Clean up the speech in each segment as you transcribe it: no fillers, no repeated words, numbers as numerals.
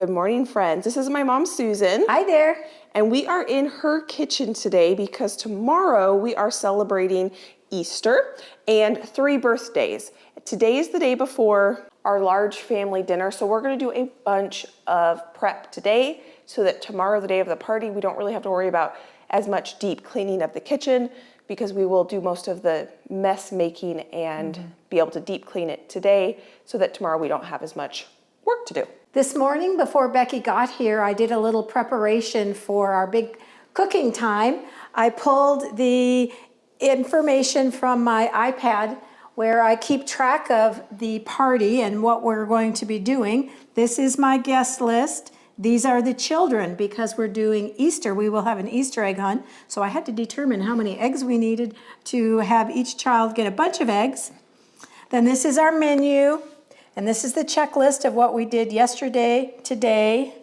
Good morning, friends. This is my mom, Susan. Hi there. And we are in her kitchen today because tomorrow we are celebrating Easter and 3 birthdays. Today is the day before our large family dinner, so we're going to do a bunch of prep today so that tomorrow, the day of the party, we don't really have to worry about as much deep cleaning of the kitchen because we will do most of the mess making and be able to deep clean it today so that tomorrow we don't have as much work to do. This morning before Becky got here, I did a little preparation for our big cooking time. I pulled the information from my iPad where I keep track of the party and what we're going to be doing. This is my guest list. These are the children because we're doing Easter. We will have an Easter egg hunt. So I had to determine how many eggs we needed to have each child get a bunch of eggs. Then this is our menu. And this is the checklist of what we did yesterday, today,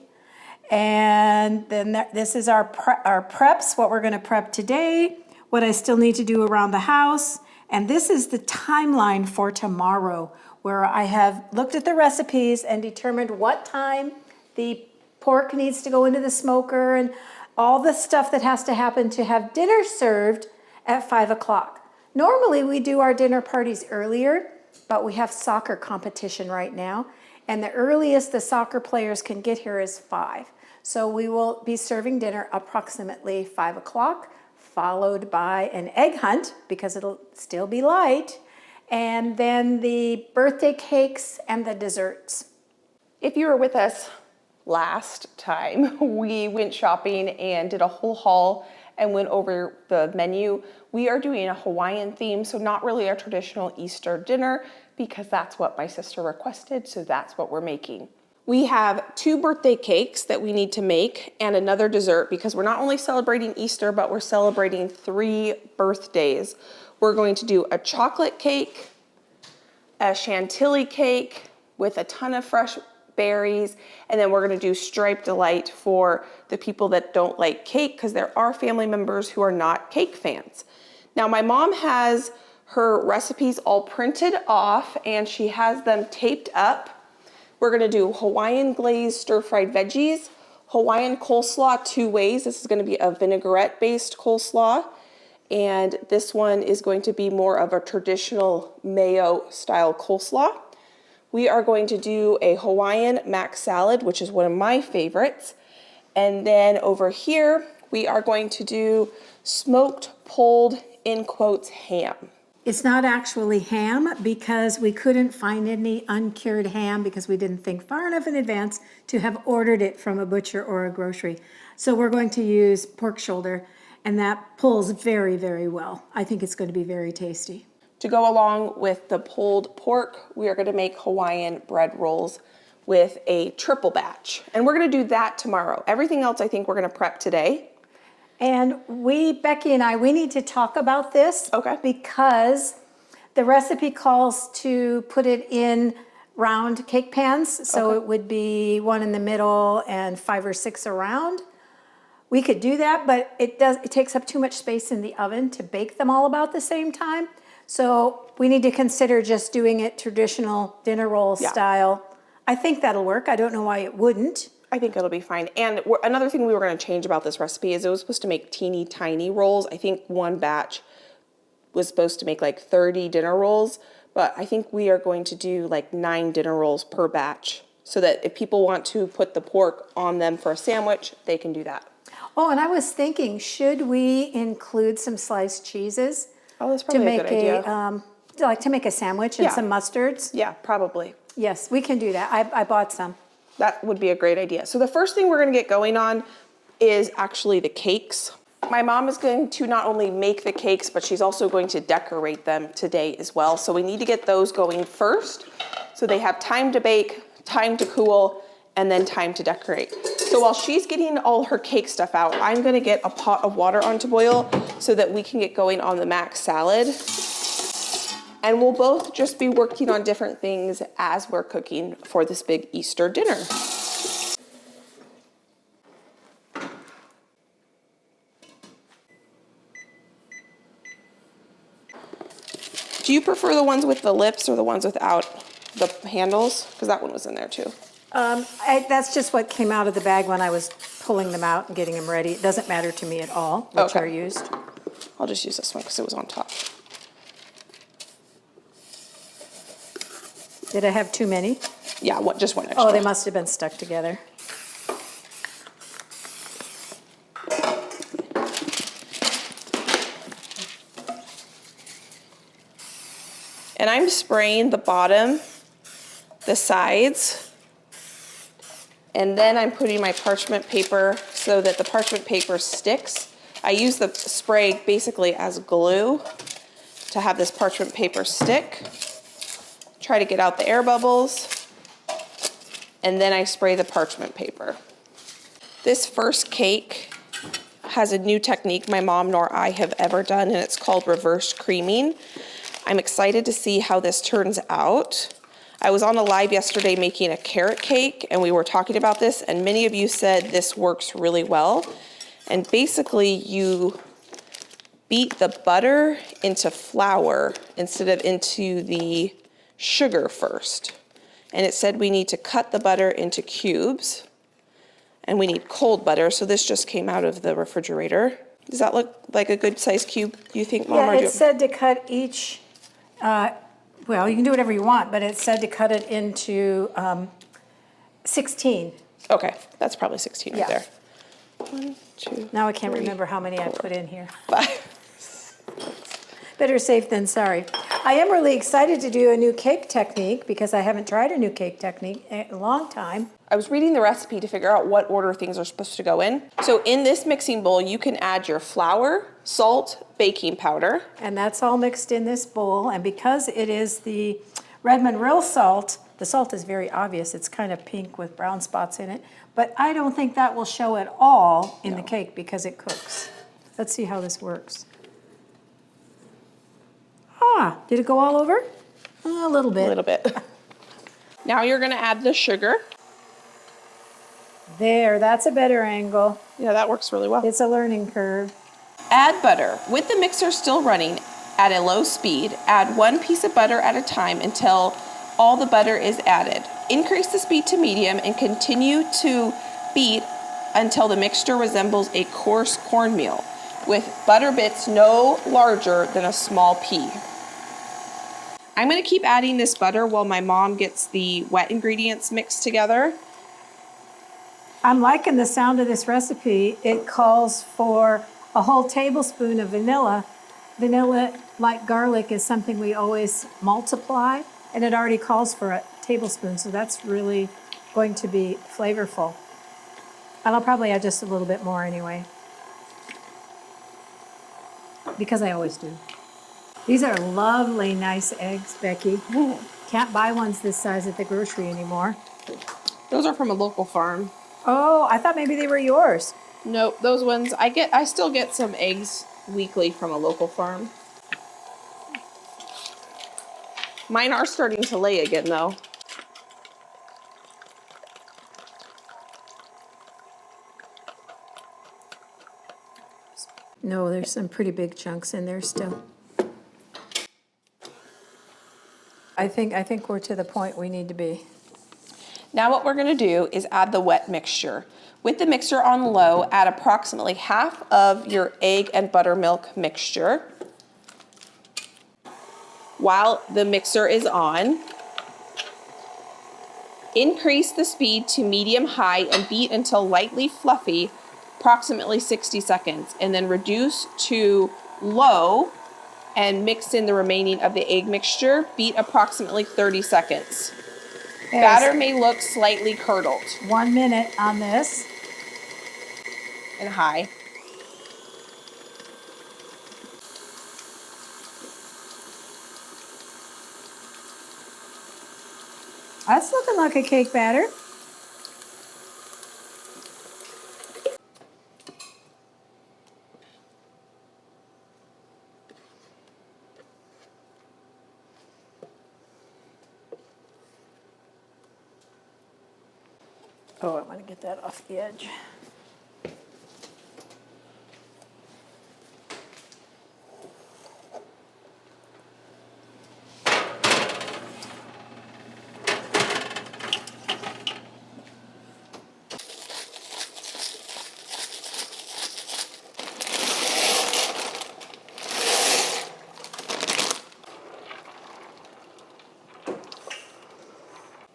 and then this is our preps, what we're going to prep today, what I still need to do around the house, and this is the timeline for tomorrow, where I have looked at the recipes and determined what time the pork needs to go into the smoker and all the stuff that has to happen to have dinner served at 5 o'clock. Normally we do our dinner parties earlier, but we have soccer competition right now, and the earliest the soccer players can get here is 5. So we will be serving dinner approximately 5 o'clock, followed by an egg hunt, because it'll still be light, and then the birthday cakes and the desserts. If you were with us last time, we went shopping and did a whole haul and went over the menu. We are doing a Hawaiian theme, so not really a traditional Easter dinner because that's what my sister requested, so that's what we're making. We have 2 birthday cakes that we need to make and another dessert because we're not only celebrating Easter, but we're celebrating 3 birthdays. We're going to do a chocolate cake, a Chantilly cake with a ton of fresh berries, and then we're going to do striped delight for the people that don't like cake because there are family members who are not cake fans. Now my mom has her recipes all printed off and she has them taped up. We're going to do Hawaiian glazed stir-fried veggies, Hawaiian coleslaw 2 ways. This is going to be a vinaigrette based coleslaw, and this one is going to be more of a traditional mayo style coleslaw. We are going to do a Hawaiian mac salad, which is one of my favorites. And then over here, we are going to do smoked pulled, in quotes, ham. It's not actually ham because we couldn't find any uncured ham because we didn't think far enough in advance to have ordered it from a butcher or a grocery. So we're going to use pork shoulder, and that pulls very, very well. I think it's going to be very tasty. To go along with the pulled pork, we are going to make Hawaiian bread rolls with a triple batch. And we're going to do that tomorrow. Everything else I think we're going to prep today. And Becky and I, we need to talk about this. Okay. Because the recipe calls to put it in round cake pans. So it would be 1 in the middle and 5 or 6 around. We could do that, but it takes up too much space in the oven to bake them all about the same time. So we need to consider just doing it traditional dinner roll style. I think that'll work. I don't know why it wouldn't. I think it'll be fine. And another thing we were going to change about this recipe is it was supposed to make teeny tiny rolls. I think one batch was supposed to make like 30 dinner rolls, but I think we are going to do like 9 dinner rolls per batch so that if people want to put the pork on them for a sandwich, they can do that. Oh, and I was thinking, should we include some sliced cheeses? Oh, that's probably a good idea. Like to make a sandwich and some mustards? Yeah, probably. Yes, we can do that. I bought some. That would be a great idea. So the first thing we're going to get going on is actually the cakes. My mom is going to not only make the cakes, but she's also going to decorate them today as well. So we need to get those going first so they have time to bake, time to cool, and then time to decorate. So while she's getting all her cake stuff out, I'm going to get a pot of water on to boil so that we can get going on the mac salad. And we'll both just be working on different things as we're cooking for this big Easter dinner. Do you prefer the ones with the lips or the ones without the handles? Because that one was in there too. That's just what came out of the bag when I was pulling them out and getting them ready. It doesn't matter to me at all which Okay. are used. I'll just use this one because it was on top. Did I have too many? Yeah, just one extra. Oh, they must have been stuck together. And I'm spraying the bottom, the sides, and then I'm putting my parchment paper so that the parchment paper sticks. I use the spray basically as glue to have this parchment paper stick. Try to get out the air bubbles, and then I spray the parchment paper. This first cake has a new technique my mom nor I have ever done, and it's called reverse creaming. I'm excited to see how this turns out. I was on a live yesterday making a carrot cake, and we were talking about this, and many of you said this works really well. And basically, you beat the butter into flour instead of into the sugar first. And it said we need to cut the butter into cubes, and we need cold butter, so this just came out of the refrigerator. Does that look like a good size cube, do you think, Mom? Yeah, or it said to cut each, well, you can do whatever you want, but it said to cut it into 16. Okay, that's probably 16 right Yeah. there. 1, 2, Now I can't remember how many I put in here. 5. Better safe than sorry. I am really excited to do a new cake technique because I haven't tried a new cake technique in a long time. I was reading the recipe to figure out what order things are supposed to go in. So in this mixing bowl, you can add your flour, salt, baking powder. And that's all mixed in this bowl. And because it is the Redmond real salt, the salt is very obvious. It's kind of pink with brown spots in it. But I don't think that will show at all in the cake because it cooks. Let's see how this works. Ah, did it go all over? A little bit. A little bit. Now you're gonna add the sugar. There, that's a better angle. Yeah, that works really well. It's a learning curve. Add butter. With the mixer still running at a low speed, add 1 piece of butter at a time until all the butter is added. Increase the speed to medium and continue to beat until the mixture resembles a coarse cornmeal, with butter bits no larger than a small pea. I'm gonna keep adding this butter while my mom gets the wet ingredients mixed together. I'm liking the sound of this recipe. It calls for a whole tablespoon of vanilla. Vanilla, like garlic, is something we always multiply, and it already calls for a tablespoon, so that's really going to be flavorful. And I'll probably add just a little bit more anyway, because I always do. These are lovely, nice eggs, Becky. Can't buy ones this size at the grocery anymore. Those are from a local farm. Oh, I thought maybe they were yours. Nope, those ones, I still get some eggs weekly from a local farm. Mine are starting to lay again though. No, there's some pretty big chunks in there still. I think we're to the point we need to be. Now what we're gonna do is add the wet mixture. With the mixer on low, add approximately half of your egg and buttermilk mixture. While the mixer is on, increase the speed to medium-high and beat until lightly fluffy, approximately 60 seconds, and then reduce to low and mix in the remaining of the egg mixture. Beat approximately 30 seconds. Yes. Batter may look slightly curdled 1 minute on this. and high. That's looking like a cake batter. Oh, I want to get that off the edge.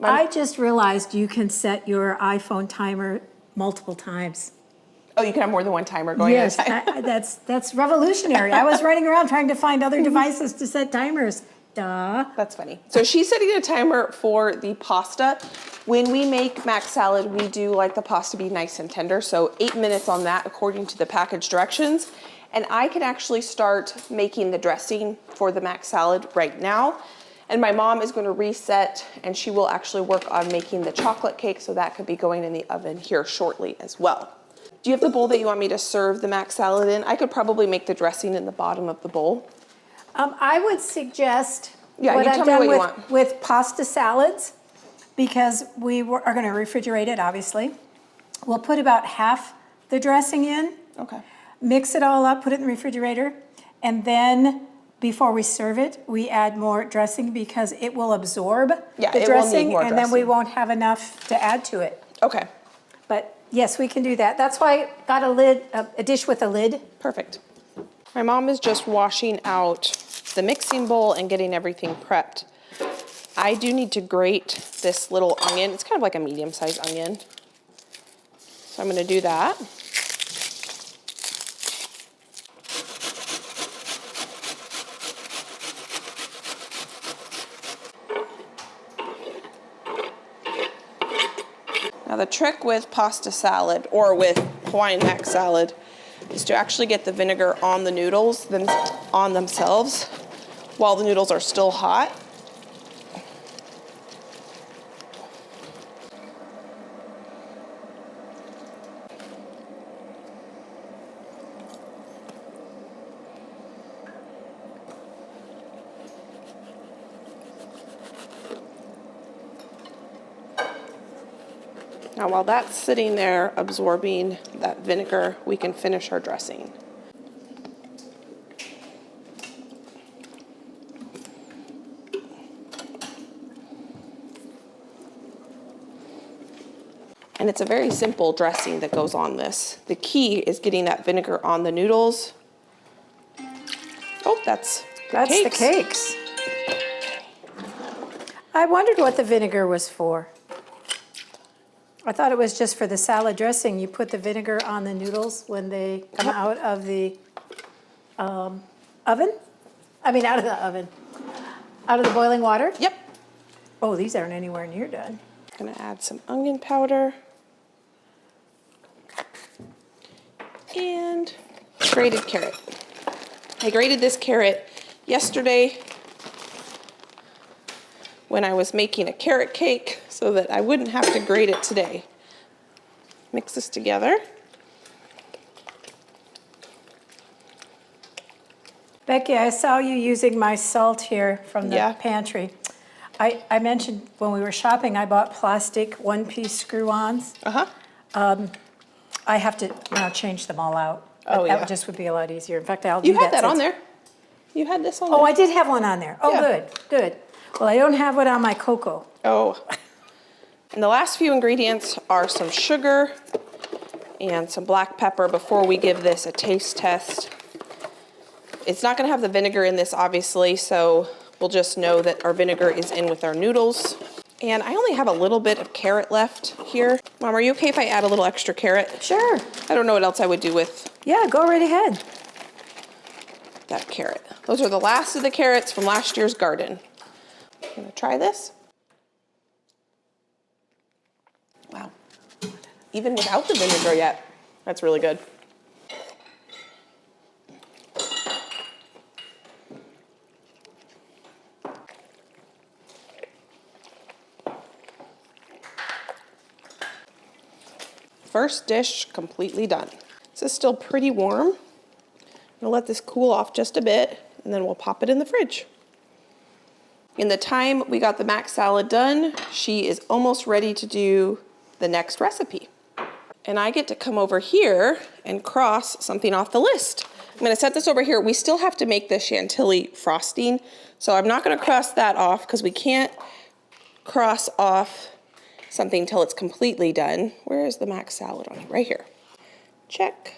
I just realized you can set your iPhone timer multiple times. Oh, you can have more than one timer going Yes, at a time. that's revolutionary. I was running around trying to find other devices to set timers. Duh. That's funny. So she's setting a timer for the pasta. When we make mac salad, we do like the pasta to be nice and tender. So 8 minutes on that according to the package directions. And I can actually start making the dressing for the mac salad right now. And my mom is going to reset and she will actually work on making the chocolate cake. So that could be going in the oven here shortly as well. Do you have the bowl that you want me to serve the mac salad in? I could probably make the dressing in the bottom of the bowl. I would suggest Yeah, what you I've tell me done what you want. with pasta salads, because are going to refrigerate it, obviously. We'll put about half the dressing in, Okay. mix it all up, put it in the refrigerator, and then before we serve it, we add more dressing because it will absorb Yeah, the it will need dressing, more and then we dressing. won't have enough to add to it. Okay. But yes, we can do that. That's why I got a dish with a lid. Perfect. My mom is just washing out the mixing bowl and getting everything prepped. I do need to grate this little onion. It's kind of like a medium-sized onion. So I'm gonna do that. Now the trick with pasta salad or with Hawaiian mac salad is to actually get the vinegar on the noodles on themselves while the noodles are still hot. Now while that's sitting there absorbing that vinegar, we can finish our dressing. And it's a very simple dressing that goes on this. The key is getting that vinegar on the noodles. Oh, that's the cakes. I wondered what the vinegar was for. I thought it was just for the salad dressing. You put the vinegar on the noodles when they come out of the oven? I mean, out of the oven. Out of the boiling water? Yep. Oh, these aren't anywhere near done. I'm gonna add some onion powder. And grated carrot. I grated this carrot yesterday when I was making a carrot cake so that I wouldn't have to grate it today. Mix this together. Becky, I saw you using my salt here from the pantry. I mentioned when we were shopping, I bought plastic one-piece screw-ons. I have to now change them all out. Oh, yeah. That just would be a lot easier. In fact, I'll do that. You had that on since- there. You had this on there. Oh, I did have one on there. Oh, Yeah. good, good. Well, I don't have it on my cocoa. Oh. And the last few ingredients are some sugar and some black pepper before we give this a taste test. It's not gonna have the vinegar in this, obviously, so we'll just know that our vinegar is in with our noodles. And I only have a little bit of carrot left here. Mom, are you okay if I add a little extra carrot? Sure. I don't know what else I would do with Yeah, go right ahead. that carrot. Those are the last of the carrots from last year's garden. I'm gonna try this. Wow. Even without the vinegar yet, that's really good. First dish completely done. This is still pretty warm. I'm gonna let this cool off just a bit and then we'll pop it in the fridge. In the time we got the mac salad done, she is almost ready to do the next recipe. And I get to come over here and cross something off the list. I'm gonna set this over here. We still have to make the Chantilly frosting, so I'm not gonna cross that off because we can't cross off something till it's completely done. Where is the mac salad on it? Right here. Check.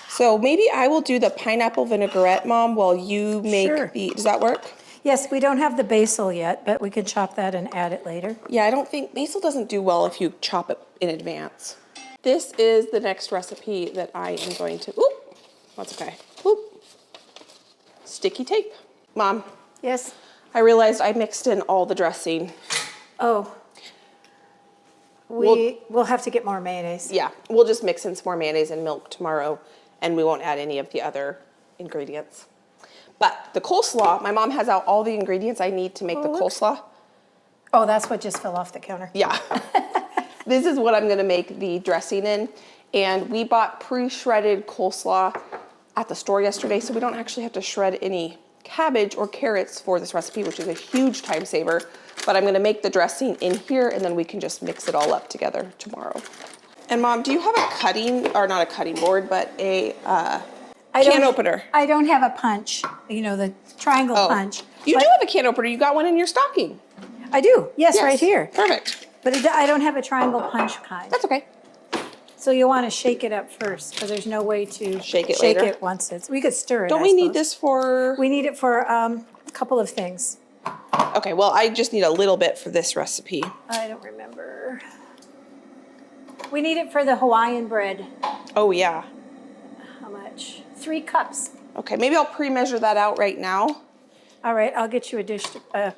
So maybe I will do the pineapple vinaigrette, Mom, while you make Sure. does that work? Yes, we don't have the basil yet, but we can chop that and add it later. Yeah, I don't think, basil doesn't do well if you chop it in advance. This is the next recipe that I am going to, oop, that's okay. Oop. Sticky tape. Mom, Yes? I realized I mixed in all the dressing. Oh. We'll have to get more mayonnaise. Yeah, we'll just mix in some more mayonnaise and milk tomorrow, and we won't add any of the other ingredients. But the coleslaw, my mom has out all the ingredients I need to make the coleslaw. Oh, that's what just fell off the counter. Yeah. This is what I'm gonna make the dressing in. And we bought pre-shredded coleslaw at the store yesterday, so we don't actually have to shred any cabbage or carrots for this recipe, which is a huge time saver. But I'm gonna make the dressing in here, and then we can just mix it all up together tomorrow. And Mom, do you have a cutting, or not a cutting board, but a can opener? I don't have a punch, you know, the triangle punch. You do have a can opener. You got one in your stocking. I do, yes, right here. Perfect. But I don't have a triangle punch kind. That's okay. So you want to shake it up first, because there's no way to Shake it later? once it's, we could stir it, Don't I we need suppose. this for? We need it for a couple of things. Okay, well, I just need a little bit for this recipe. I don't remember. We need it for the Hawaiian bread. Oh, yeah. How much? 3 cups. Okay, maybe I'll pre-measure that out right now. All right, I'll get you a dish,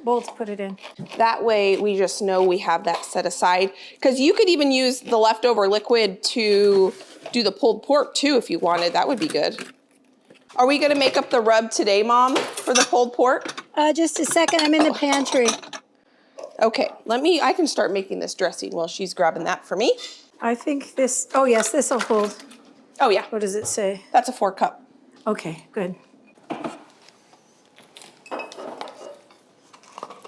bowl to put it in. That way we just know we have that set aside. Because you could even use the leftover liquid to do the pulled pork too if you wanted. That would be good. Are we gonna make up the rub today, Mom, for the pulled pork? Just a second, I'm in the pantry. Okay, I can start making this dressing while she's grabbing that for me. I think this, oh yes, this will hold. Oh yeah, What does it say? that's a 4 cup. Okay, good.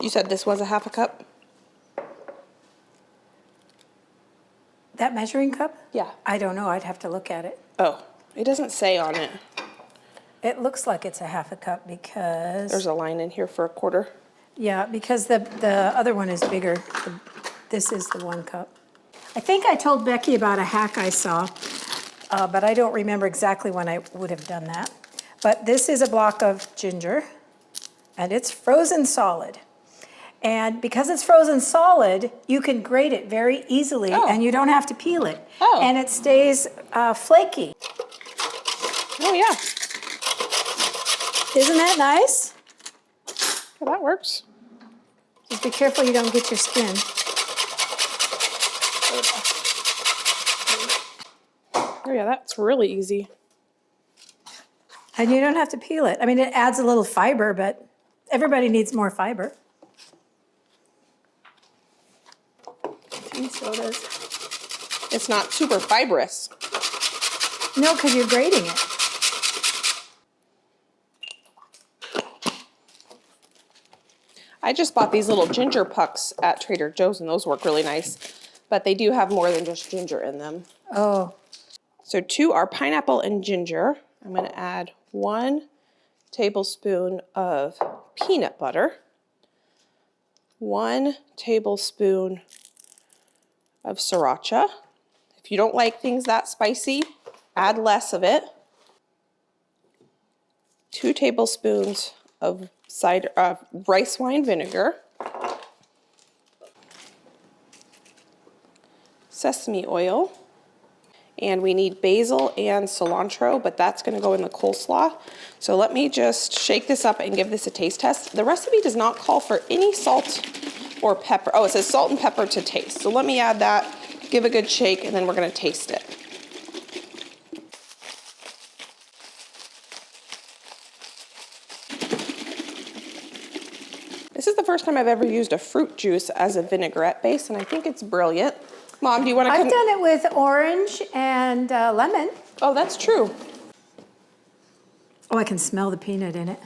You said this was a 1/2 cup? That measuring cup? Yeah. I don't know, I'd have to look at it. Oh, it doesn't say on it. It looks like it's a 1/2 cup because... There's a line in here for 1/4. Yeah, because the other one is bigger. This is the 1 cup. I think I told Becky about a hack I saw, but I don't remember exactly when I would have done that. But this is a block of ginger, and it's frozen solid. And because it's frozen solid, you can grate it very easily, and you don't have to peel it. Oh. And it stays flaky. Oh yeah, Isn't that nice? well, that works. Just be careful you don't get your skin. Oh yeah, that's really easy. And you don't have to peel it. I mean, it adds a little fiber, but everybody needs more fiber. Sodas. It's not super fibrous. No, because you're grating it. I just bought these little ginger pucks at Trader Joe's, and those work really nice. But they do have more than just ginger in them. Oh, So to our pineapple and ginger, I'm going to add 1 tablespoon of peanut butter, 1 tablespoon of sriracha. If you don't like things that spicy, add less of it. 2 tablespoons of rice wine vinegar, sesame oil, and we need basil and cilantro, but that's gonna go in the coleslaw. So let me just shake this up and give this a taste test. The recipe does not call for any salt or pepper. Oh, it says salt and pepper to taste. So let me add that, give a good shake, and then we're gonna taste it. This is the first time I've ever used a fruit juice as a vinaigrette base, and I think it's brilliant. Mom, do you want to come? I've done it with orange and lemon. Oh, that's true. Oh, I can smell the peanut in it.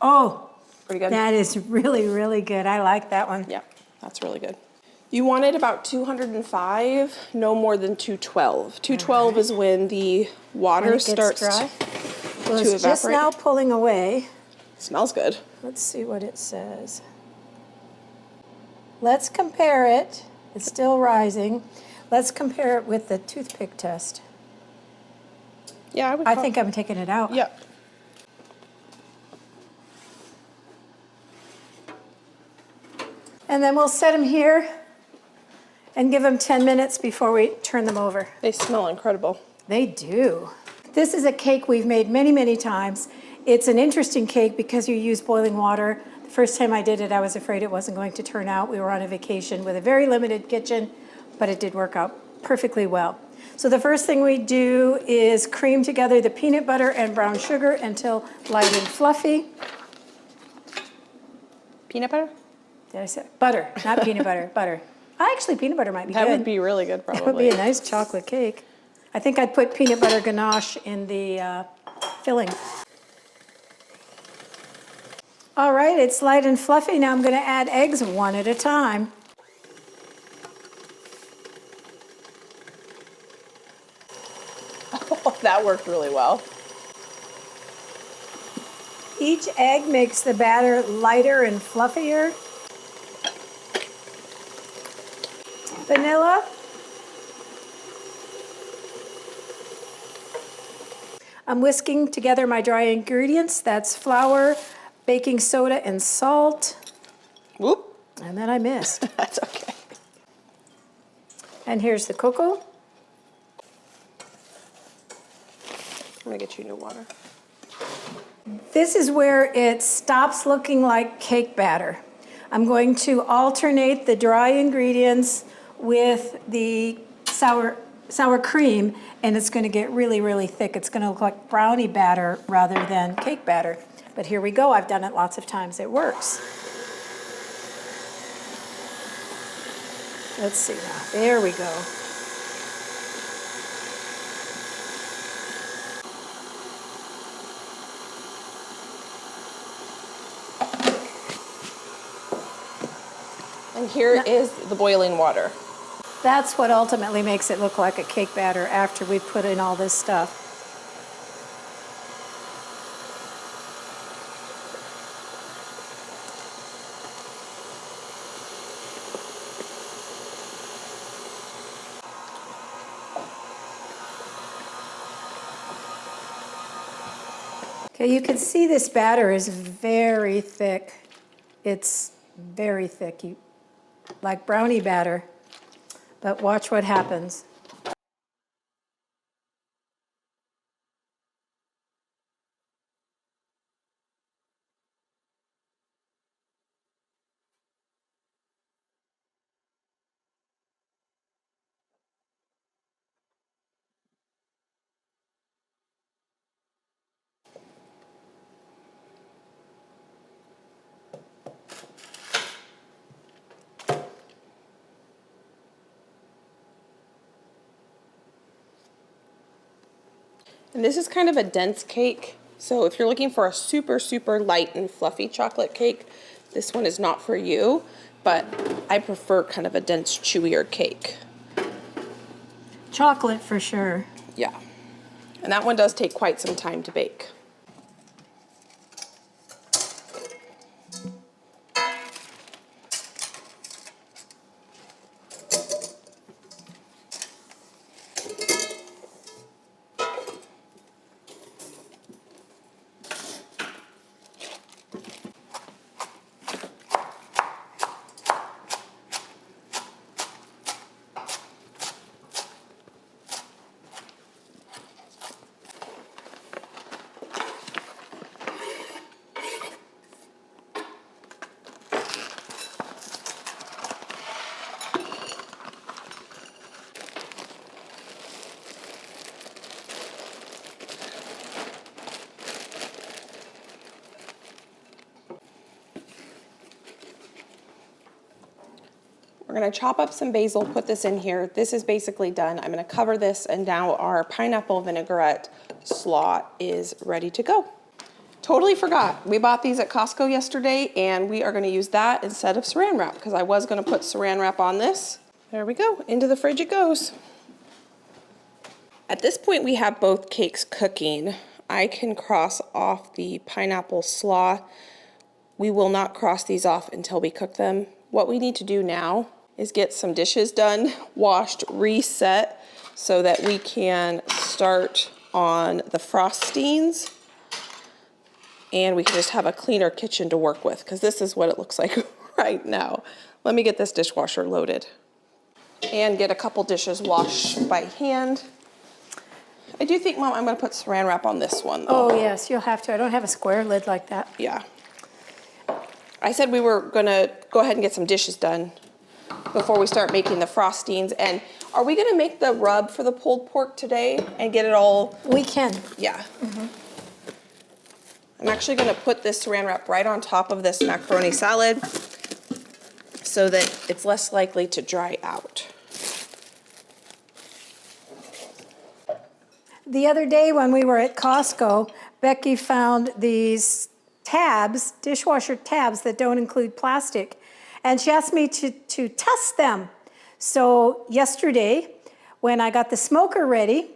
Oh, Pretty good. that is really, really good. I like that one. Yeah, that's really good. You wanted about 205, no more than 212. 212 is when the water When it gets starts dry. Well, to it's just evaporate. now pulling away. Smells good. Let's see what it says. Let's compare it. It's still rising. Let's compare it with the toothpick test. Yeah, I think I'm taking it out. Yeah. And then we'll set them here and give them 10 minutes before we turn them over. They smell incredible. They do. This is a cake we've made many, many times. It's an interesting cake because you use boiling water. The first time I did it, I was afraid it wasn't going to turn out. We were on a vacation with a very limited kitchen, but it did work out perfectly well. So the first thing we do is cream together the peanut butter and brown sugar until light and fluffy. Peanut butter? Did I say butter? Not peanut butter, butter. Actually, peanut butter might be good. That would be really good, probably. That would be a nice chocolate cake. I think I'd put peanut butter ganache in the filling. All right, it's light and fluffy. Now I'm going to add eggs one at a time. Oh, that worked really well. Each egg makes the batter lighter and fluffier. Vanilla. I'm whisking together my dry ingredients. That's flour, baking soda, and salt. Whoop. And then I missed. That's okay. And here's the cocoa. I'm gonna get you new water. This is where it stops looking like cake batter. I'm going to alternate the dry ingredients with the sour cream, and it's going to get really, really thick. It's going to look like brownie batter rather than cake batter. But here we go. I've done it lots of times. It works. Let's see now. There we go. And here is the boiling water. That's what ultimately makes it look like a cake batter after we put in all this stuff. Okay, you can see this batter is very thick. It's very thick, like brownie batter. But watch what happens. And this is kind of a dense cake. So if you're looking for a super, super light and fluffy chocolate cake, this one is not for you, but I prefer kind of a dense, chewier cake. Chocolate for sure. Yeah. And that one does take quite some time to bake. We're gonna chop up some basil, put this in here. This is basically done. I'm gonna cover this, and now our pineapple vinaigrette slaw is ready to go. Totally forgot. We bought these at Costco yesterday, and we are gonna use that instead of saran wrap, because I was gonna put saran wrap on this. There we go, into the fridge it goes. At this point, we have both cakes cooking. I can cross off the pineapple slaw. We will not cross these off until we cook them. What we need to do now is get some dishes done, washed, reset, so that we can start on the frostings, and we can just have a cleaner kitchen to work with, because this is what it looks like right now. Let me get this dishwasher loaded and get a couple dishes washed by hand. I do think, Mom, I'm gonna put saran wrap on this one though. Oh, yes, you'll have to. I don't have a square lid like that. Yeah. I said we were gonna go ahead and get some dishes done before we start making the frostings. And are we gonna make the rub for the pulled pork today and get it all? We can. Yeah. I'm actually gonna put this saran wrap right on top of this macaroni salad so that it's less likely to dry out. The other day when we were at Costco, Becky found these tabs, dishwasher tabs that don't include plastic, and she asked me to test them. So yesterday, when I got the smoker ready,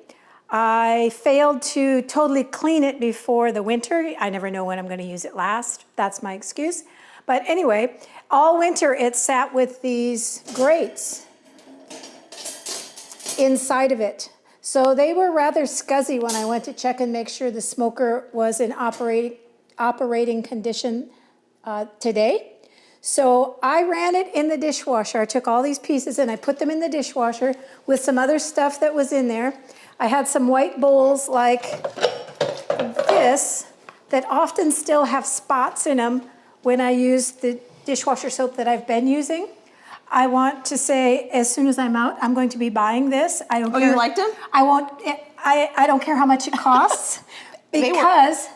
I failed to totally clean it before the winter. I never know when I'm going to use it last. That's my excuse. But anyway, all winter it sat with these grates inside of it. So they were rather scuzzy when I went to check and make sure the smoker was in operating condition today. So I ran it in the dishwasher. I took all these pieces and I put them in the dishwasher with some other stuff that was in there. I had some white bowls like this that often still have spots in them when I use the dishwasher soap that I've been using. I want to say, as soon as I'm out, I'm going to be buying this. I don't care. You liked them? I won't. I don't care how much it costs because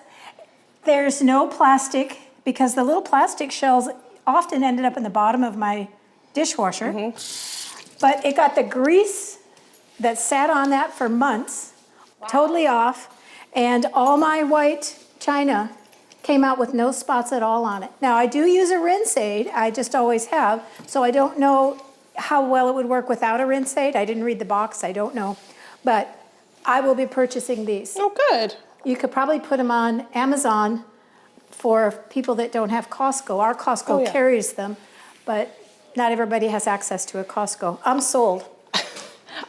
there's no plastic. Because the little plastic shells often ended up in the bottom of my dishwasher, but it got the grease that sat on that for months, totally off, and all my white china came out with no spots at all on it. Now, I do use a rinse aid, I just always have, so I don't know how well it would work without a rinse aid. I didn't read the box, I don't know, but I will be purchasing these. Oh, good. You could probably put them on Amazon for people that don't have Costco. Our Costco carries them, but not everybody has access to a Costco. I'm sold.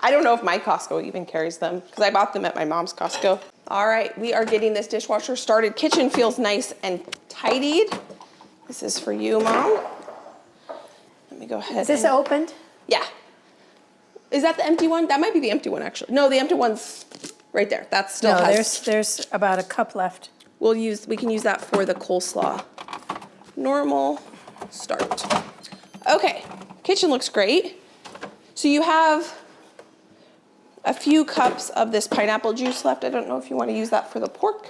I don't know if my Costco even carries them because I bought them at my mom's Costco. All right, we are getting this dishwasher started. Kitchen feels nice and tidied. This is for you, Mom. Let me go ahead. Is this opened? Yeah. Is that the empty one? That might be the empty one, actually. No, the empty one's right there. That still has. There's about a cup left. We can use that for the coleslaw. Normal, start. Okay, kitchen looks great. So you have a few cups of this pineapple juice left. I don't know if you want to use that for the pork.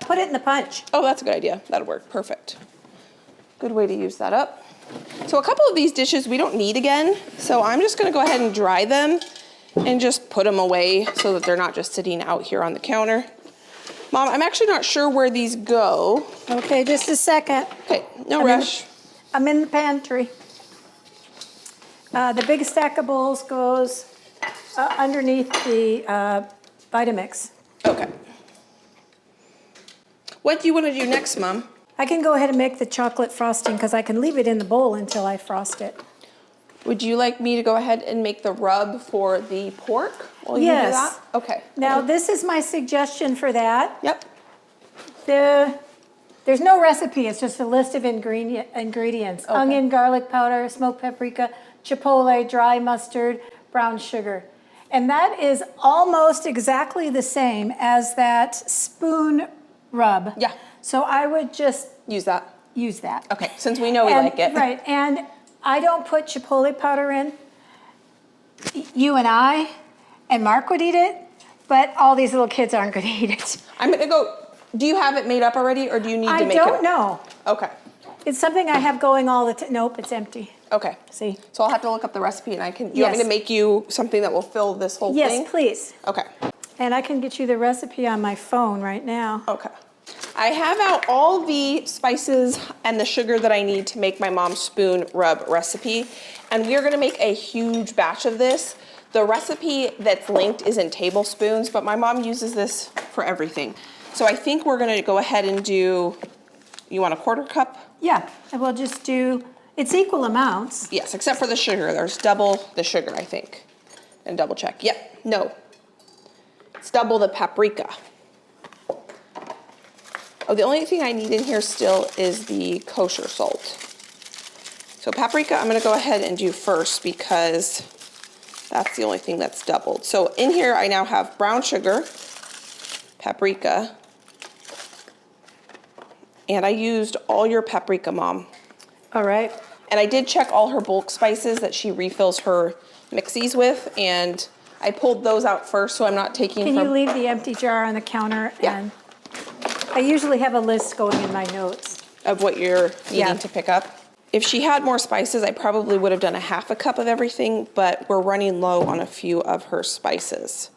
Put it in the punch. Oh, that's a good idea. That'll work, perfect. Good way to use that up. So a couple of these dishes we don't need again, so I'm just gonna go ahead and dry them and just put them away so that they're not just sitting out here on the counter. Mom, I'm actually not sure where these go. Okay, just a second. Okay, no rush. I'm in the pantry. The big stack of bowls goes underneath the Vitamix. Okay. What do you want to do next, Mom? I can go ahead and make the chocolate frosting because I can leave it in the bowl until I frost it. Would you like me to go ahead and make the rub for the pork while you do Yes. that? Okay. Now, this is my suggestion for that. Yep. There's no recipe, it's just a list of ingredients. Okay. Onion, garlic powder, smoked paprika, chipotle, dry mustard, brown sugar. And that is almost exactly the same as that spoon rub. Yeah. So I would just Use that. use that. Okay, since we know we like it. Right, and I don't put chipotle powder in. You and I and Mark would eat it, but all these little kids aren't gonna eat it. I'm gonna go, do you have it made up already or do you need to make it? I don't know. Okay, It's something I have going all the time. Nope, it's empty. okay. See? So I'll have to look up the recipe and do you want me Yes. to make you something that will fill this whole thing? Yes, please. Okay, And I can get you the recipe on my phone right now. okay. I have out all the spices and the sugar that I need to make my mom's spoon rub recipe. And we are gonna make a huge batch of this. The recipe that's linked is in tablespoons, but my mom uses this for everything. So I think we're gonna go ahead and do, you want a quarter cup? Yeah, and we'll just do, it's equal amounts. Yes, except for the sugar. There's double the sugar, I think. And double check. Yep, no. It's double the paprika. Oh, the only thing I need in here still is the kosher salt. So paprika, I'm gonna go ahead and do first because that's the only thing that's doubled. So in here, I now have brown sugar, paprika, and I used all your paprika, Mom. All right. And I did check all her bulk spices that she refills her mixies with, and I pulled those out first so I'm not taking Can from... you leave the empty jar on the counter? Yeah. And I usually have a list going in my notes. Of what you're needing Yeah. to pick up. If she had more spices, I probably would have done a half a cup of everything, but we're running low on a few of her spices.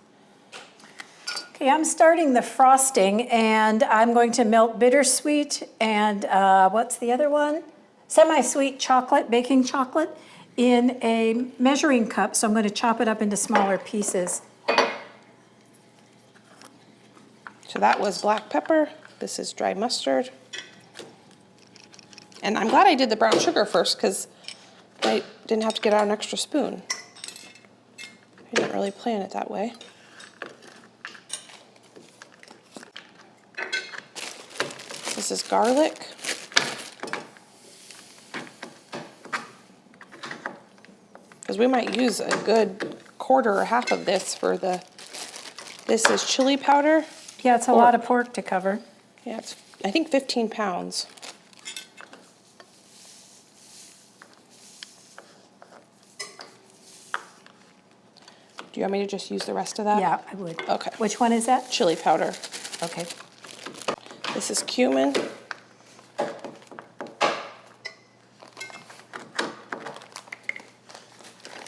Okay, I'm starting the frosting, and I'm going to melt bittersweet and what's the other one? Semi-sweet chocolate, baking chocolate, in a measuring cup. So I'm going to chop it up into smaller pieces. So that was black pepper. This is dry mustard. And I'm glad I did the brown sugar first because I didn't have to get out an extra spoon. I didn't really plan it that way. This is garlic. Because we might use a good quarter or half of this for the, this is chili powder. Yeah, it's a lot of pork to cover. Yeah, it's, I think 15 pounds. Do you want me to just use the rest of that? Yeah, I would. Okay. Which one is that? Chili powder. Okay. This is cumin.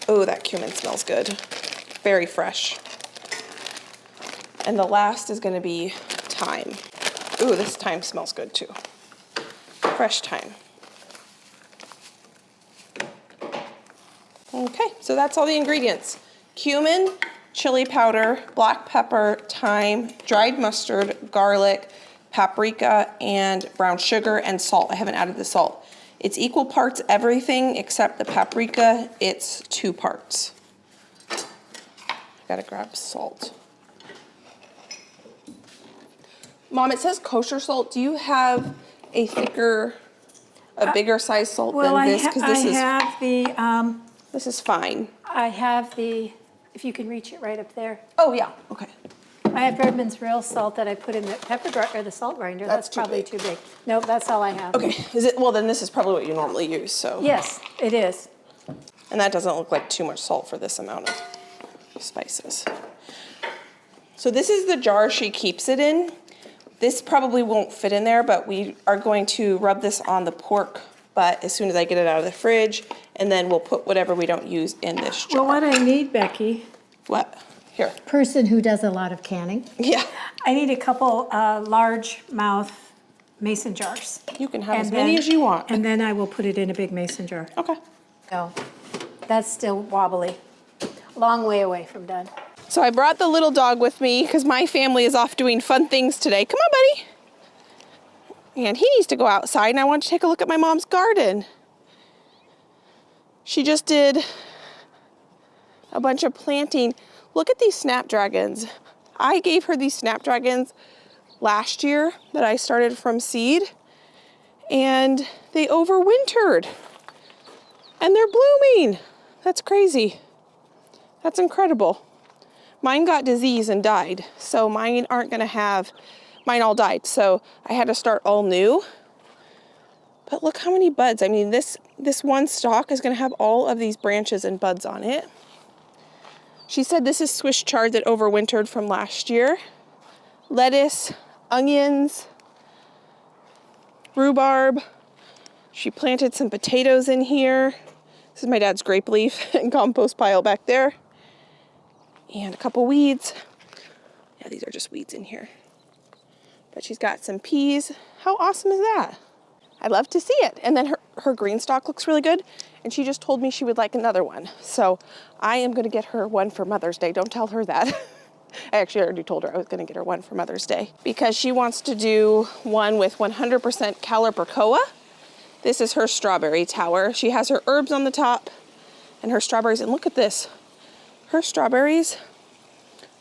Oh, that cumin smells good. Very fresh. And the last is gonna be thyme. Ooh, this thyme smells good too. Fresh thyme. Okay, so that's all the ingredients. Cumin, chili powder, black pepper, thyme, dried mustard, garlic, paprika, and brown sugar and salt. I haven't added the salt. It's equal parts everything except the paprika, it's 2 parts. Gotta grab salt. Mom, it says kosher salt. Do you have a thicker, a bigger size salt Well, than this? Because this is fine. I have the, if you can reach it right up there. Oh yeah, okay. I have Redmond's real salt that I put in the or the salt grinder. That's That's too probably big. too big. Nope, that's all I have. Okay, is it, well then this is probably what you normally use, so. Yes, it is. And that doesn't look like too much salt for this amount of spices. So this is the jar she keeps it in. This probably won't fit in there, but we are going to rub this on the pork butt as soon as I get it out of the fridge, and then we'll put whatever we don't use in this jar. Well, what I need, Becky, What? Here. person who does a lot of canning, Yeah. I need a couple large mouth mason jars. You can have as many as you want. And then I will put it in a big mason jar. Okay. No, that's still wobbly. Long way away from done. So I brought the little dog with me because my family is off doing fun things today. Come on, buddy. And he needs to go outside, and I want to take a look at my mom's garden. She just did a bunch of planting. Look at these snapdragons. I gave her these snapdragons last year that I started from seed, and they overwintered. And they're blooming. That's crazy. That's incredible. Mine got disease and died, so mine aren't gonna have, mine all died, so I had to start all new. But look how many buds. I mean, this one stalk is gonna have all of these branches and buds on it. She said this is Swiss chard that overwintered from last year. Lettuce, onions, rhubarb. She planted some potatoes in here. This is my dad's grape leaf and compost pile back there. And a couple weeds. Yeah, these are just weeds in here. But she's got some peas. How awesome is that? I'd love to see it. And then her green stalk looks really good. And she just told me she would like another one. So I am gonna get her one for Mother's Day. Don't tell her that. I actually already told her I was gonna get her one for Mother's Day because she wants to do one with 100% calibrachoa. This is her strawberry tower. She has her herbs on the top and her strawberries. And look at this. Her strawberries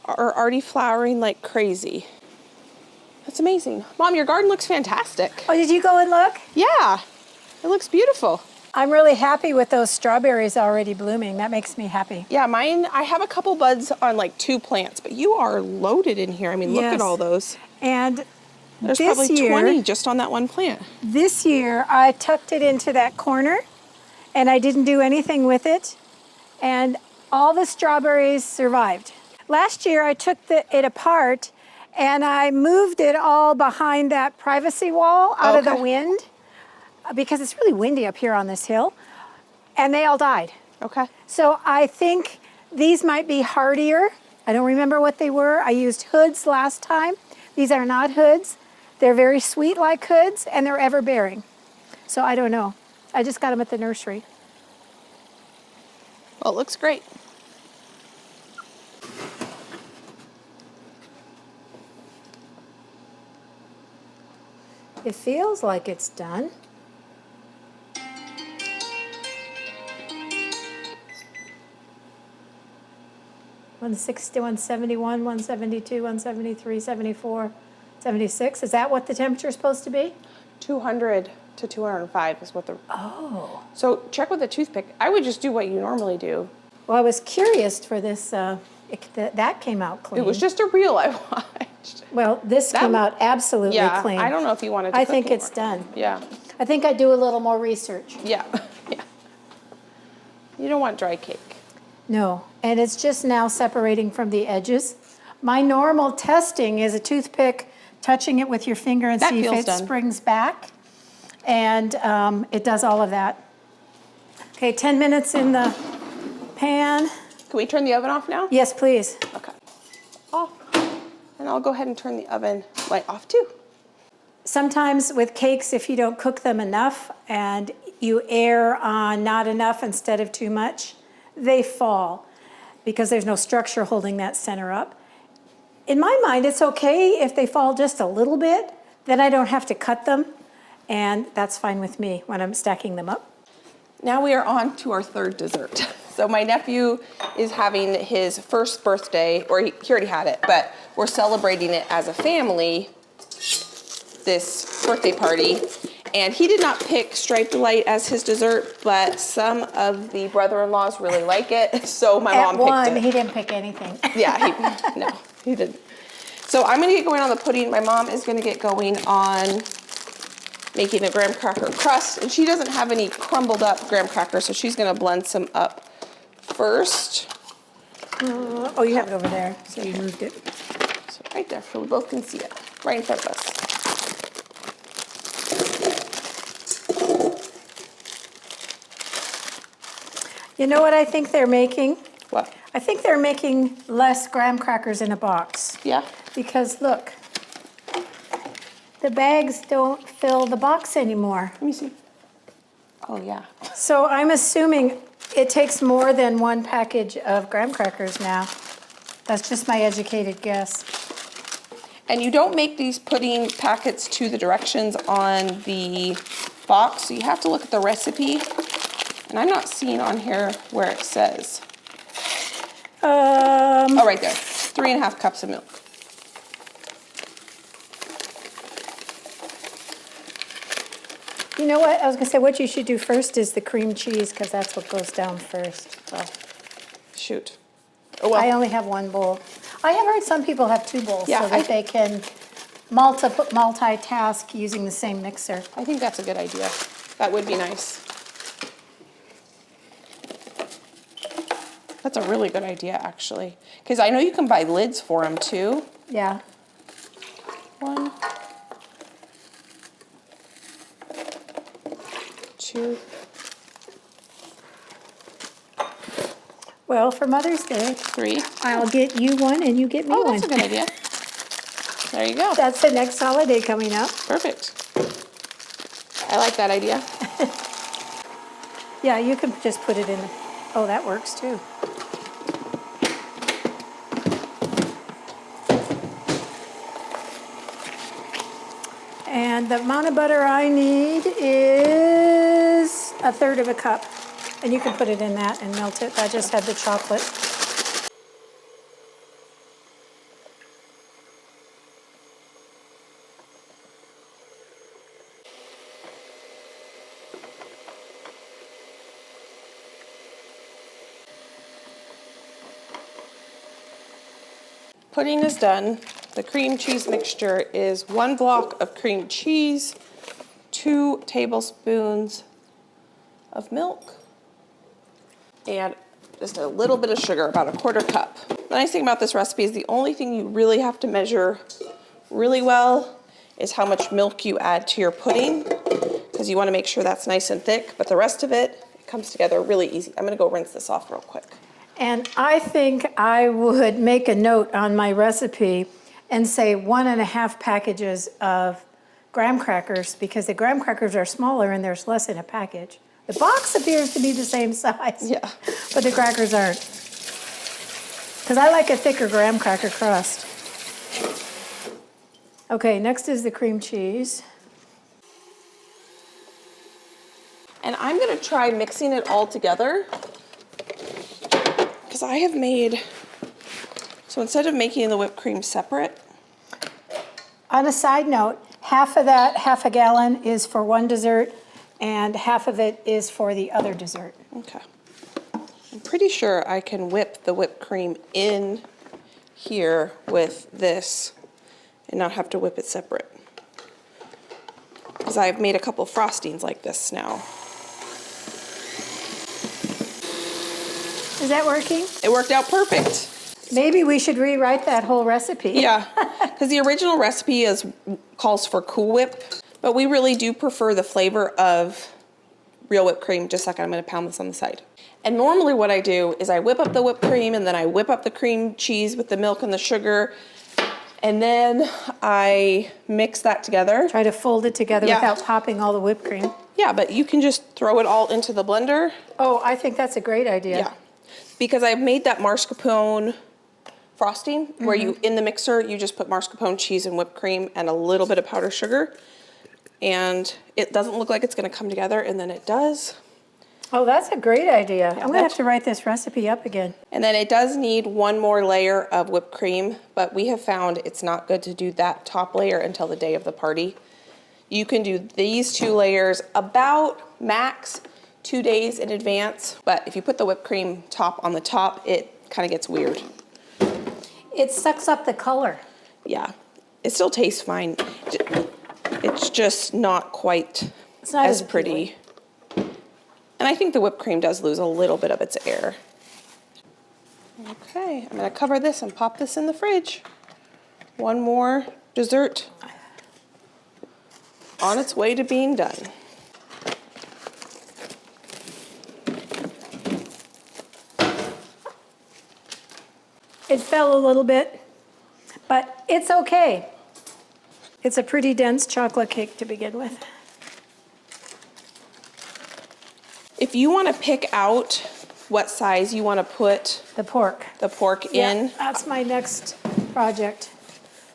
are already flowering like crazy. That's amazing. Mom, your garden looks fantastic. Oh, did you go and look? Yeah, it looks beautiful. I'm really happy with those strawberries already blooming. That makes me happy. Yeah, mine, I have a couple buds on like 2 plants, but you are loaded in here. I mean, look at Yes. all those. And There's this probably year, 20 just on that one plant. This year, I tucked it into that corner, and I didn't do anything with it, and all the strawberries survived. Last year, I took it apart, and I moved it all behind that privacy wall out of the wind, because it's really windy up here on this hill, and they all died. Okay. So I think these might be hardier. I don't remember what they were. I used hoods last time. These are not hoods. They're very sweet like hoods, and they're ever-bearing. So I don't know. I just got them at the nursery. Well, it looks great. It feels like it's done. $160, $171, $172, $173, $74, $76. Is that what the temperature is supposed to be? 200 to 205 is what the... Oh. So check with a toothpick. I would just do what you normally do. Well, I was curious for this. That came out clean. It was just a reel I watched. Well, this came out absolutely Yeah, clean. I don't know if you wanted to I cook think anymore. it's done. Yeah. I think I'd do a little more research. Yeah. Yeah. You don't want dry cake. No, and it's just now separating from the edges. My normal testing is a toothpick, touching it with your finger and That see if feels it done. springs back. And it does all of that. Okay, 10 minutes in the pan. Can we turn the oven off now? Yes, please. Okay. Off. And I'll go ahead and turn the oven light off too. Sometimes with cakes, if you don't cook them enough and you err on not enough instead of too much, they fall because there's no structure holding that center up. In my mind, it's okay if they fall just a little bit, then I don't have to cut them, and that's fine with me when I'm stacking them up. Now we are on to our third dessert. So my nephew is having his first birthday, or he already had it, but we're celebrating it as a family, this birthday party. And he did not pick striped delight as his dessert, but some of the brother-in-laws really like it, so my mom picked it. He didn't pick anything. Yeah, no, he didn't. So I'm gonna get going on the pudding. My mom is gonna get going on making the graham cracker crust, and she doesn't have any crumbled up graham crackers, so she's gonna blend some up first. Oh, you have it over there, so you moved it. So right there, so we both can see it, right in front of us. You know what I think they're making? What? I think they're making less graham crackers in a box. Yeah? Because look, the bags don't fill the box anymore. Let me see. Oh, yeah. So I'm assuming it takes more than one package of graham crackers now. That's just my educated guess. And you don't make these pudding packets to the directions on the box, so you have to look at the recipe. And I'm not seeing on here where it says. Oh, right there. 3.5 cups of milk. You know what? I was gonna say what you should do first is the cream cheese, because that's what goes down first. Oh, shoot. Oh, well. I only have one bowl. I have heard some people have 2 bowls Yeah, so that they can multitask using the same mixer. I think that's a good idea. That would be nice. That's a really good idea, actually. Because I know you can buy lids for them, too. Yeah. 1, 2. Well, for Mother's Day, 3. I'll get you one and you get me Oh, one. that's a good idea. There you go. That's the next holiday coming up. Perfect. I like that idea. Yeah, you can just put it in. Oh, that works too. And the amount of butter I need is 1/3 cup. And you can put it in that and melt it. I just had the chocolate. pudding is done. The cream cheese mixture is 1 block of cream cheese, 2 tablespoons of milk, and just a little bit of sugar, about 1/4 cup. The nice thing about this recipe is the only thing you really have to measure really well is how much milk you add to your pudding, because you want to make sure that's nice and thick, but the rest of it comes together really easy. I'm going to go rinse this off real quick. And I think I would make a note on my recipe and say 1.5 packages of graham crackers, because the graham crackers are smaller and there's less in a package. The box appears to be the same size, Yeah. but the crackers aren't. Because I like a thicker graham cracker crust. Okay, next is the cream cheese. And I'm going to try mixing it all together, because I have made, so instead of making the whipped cream separate. On a side note, half of that, 1/2 gallon, is for one dessert, and half of it is for the other dessert. Okay. I'm pretty sure I can whip the whipped cream in here with this and not have to whip it separate, because I've made a couple frostings like this now. Is that working? It worked out perfect. Maybe we should rewrite that whole recipe. Yeah, because the original recipe calls for Cool Whip, but we really do prefer the flavor of real whipped cream. Just a second, I'm going to pound this on the side. And normally what I do is I whip up the whipped cream, and then I whip up the cream cheese with the milk and the sugar, and then I mix that together. Try to fold it together Yeah. without popping all the whipped cream. Yeah, but you can just throw it all into the blender. Oh, I think that's a great idea. Yeah, because I've made that mascarpone frosting where you, in the mixer, you just put mascarpone cheese and whipped cream and a little bit of powdered sugar. And it doesn't look like it's going to come together, and then it does. Oh, that's a great idea. I'm going to have that's- to write this recipe up again. And then it does need 1 more layer of whipped cream, but we have found it's not good to do that top layer until the day of the party. You can do these 2 layers about max 2 days in advance, but if you put the whipped cream top on the top, it kind of gets weird. It sucks up the color. Yeah, it still tastes fine. It's just not quite It's not as as pretty. And I think the whipped cream does lose a little bit of its air. Okay, I'm gonna cover this and pop this in the fridge. 1 more dessert on its way to being done. It fell a little bit, but it's okay. It's a pretty dense chocolate cake to begin with. If you wanna pick out what size you wanna put The pork. the pork Yeah, in, that's my next project.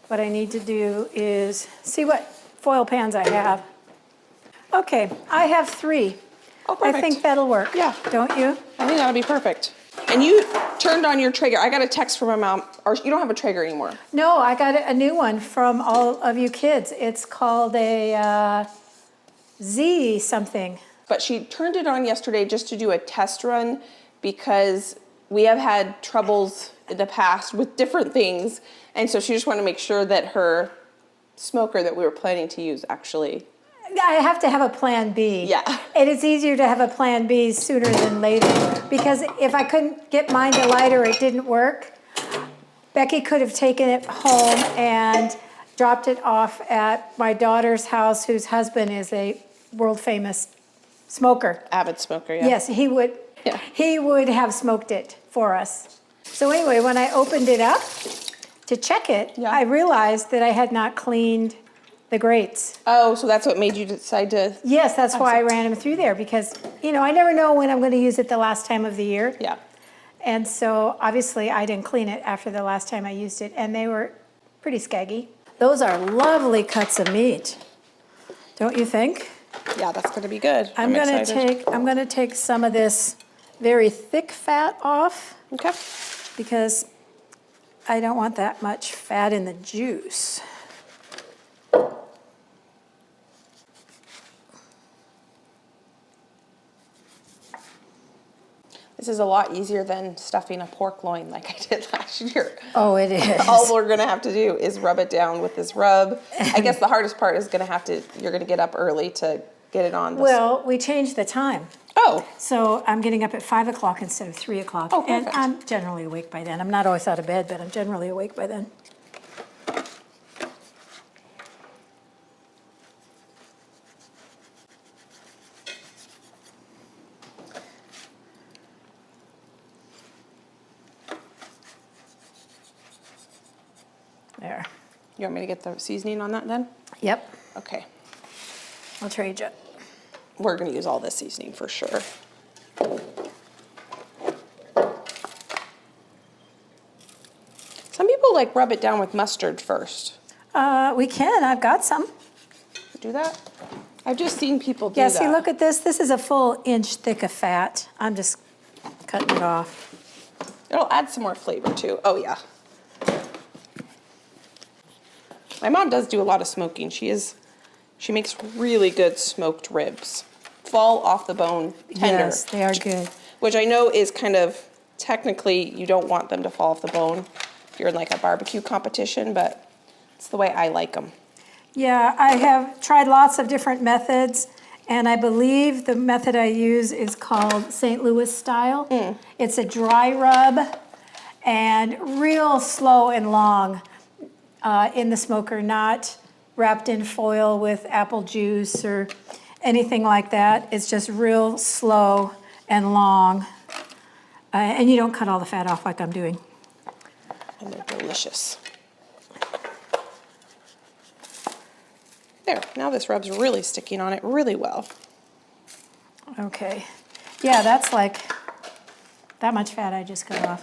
What I need to do is see what foil pans I have. Okay, I have 3. Oh, I perfect. think that'll work. Yeah. Don't you? I think that'll be perfect. And you turned on your Traeger. I got a text from my mom, or you don't have a Traeger anymore. No, I got a new one from all of you kids. It's called a Z something. But she turned it on yesterday just to do a test run, because we have had troubles in the past with different things. And so she just wanted to make sure that her smoker that we were planning to use actually. I have to have a plan B. Yeah. And it's easier to have a plan B sooner than later, because if I couldn't get mine to light or it didn't work, Becky could have taken it home and dropped it off at my daughter's house, whose husband is a world famous smoker. Avid smoker, yeah. Yes, he would. Yeah. He would have smoked it for us. So anyway, when I opened it up to check it, Yeah. I realized that I had not cleaned the grates. Oh, so that's what made you decide to, Yes, that's why I ran them through there, because, I never know when I'm going to use it the last time of the year. yeah. And so obviously I didn't clean it after the last time I used it, and they were pretty skaggy. Those are lovely cuts of meat, don't you think? Yeah, that's gonna be good. I'm going excited. to take some of this very thick fat off, Okay. because I don't want that much fat in the juice. This is a lot easier than stuffing a pork loin like I did last year. Oh, it is. All we're gonna have to do is rub it down with this rub. I guess the hardest part is you're gonna get up early to get it on. Well, we changed the time. Oh, So I'm getting up at 5 o'clock instead of 3 o'clock. Oh, And perfect. I'm generally awake by then. I'm not always out of bed, but I'm generally awake by then. There. you want me to get the seasoning on that then? Yep, Okay, I'll trade you. we're gonna use all this seasoning for sure. Some people like rub it down with mustard first. We can, I've got some. Do that? I've just seen people do Yeah, that. see, look at this. This is a full inch thick of fat. I'm just cutting it off. It'll add some more flavor too. Oh yeah. My mom does do a lot of smoking. She makes really good smoked ribs. Fall off the bone, tender. Yes, they are good. Which I know is kind of, technically, you don't want them to fall off the bone if you're in like a barbecue competition, but it's the way I like them. Yeah, I have tried lots of different methods, and I believe the method I use is called St. Louis style. It's a dry rub and real slow and long in the smoker, not wrapped in foil with apple juice or anything like that. It's just real slow and long. And you don't cut all the fat off like I'm doing. And they're delicious. There, now this rub's really sticking on it really well. Okay. Yeah, that's like that much fat I just cut off.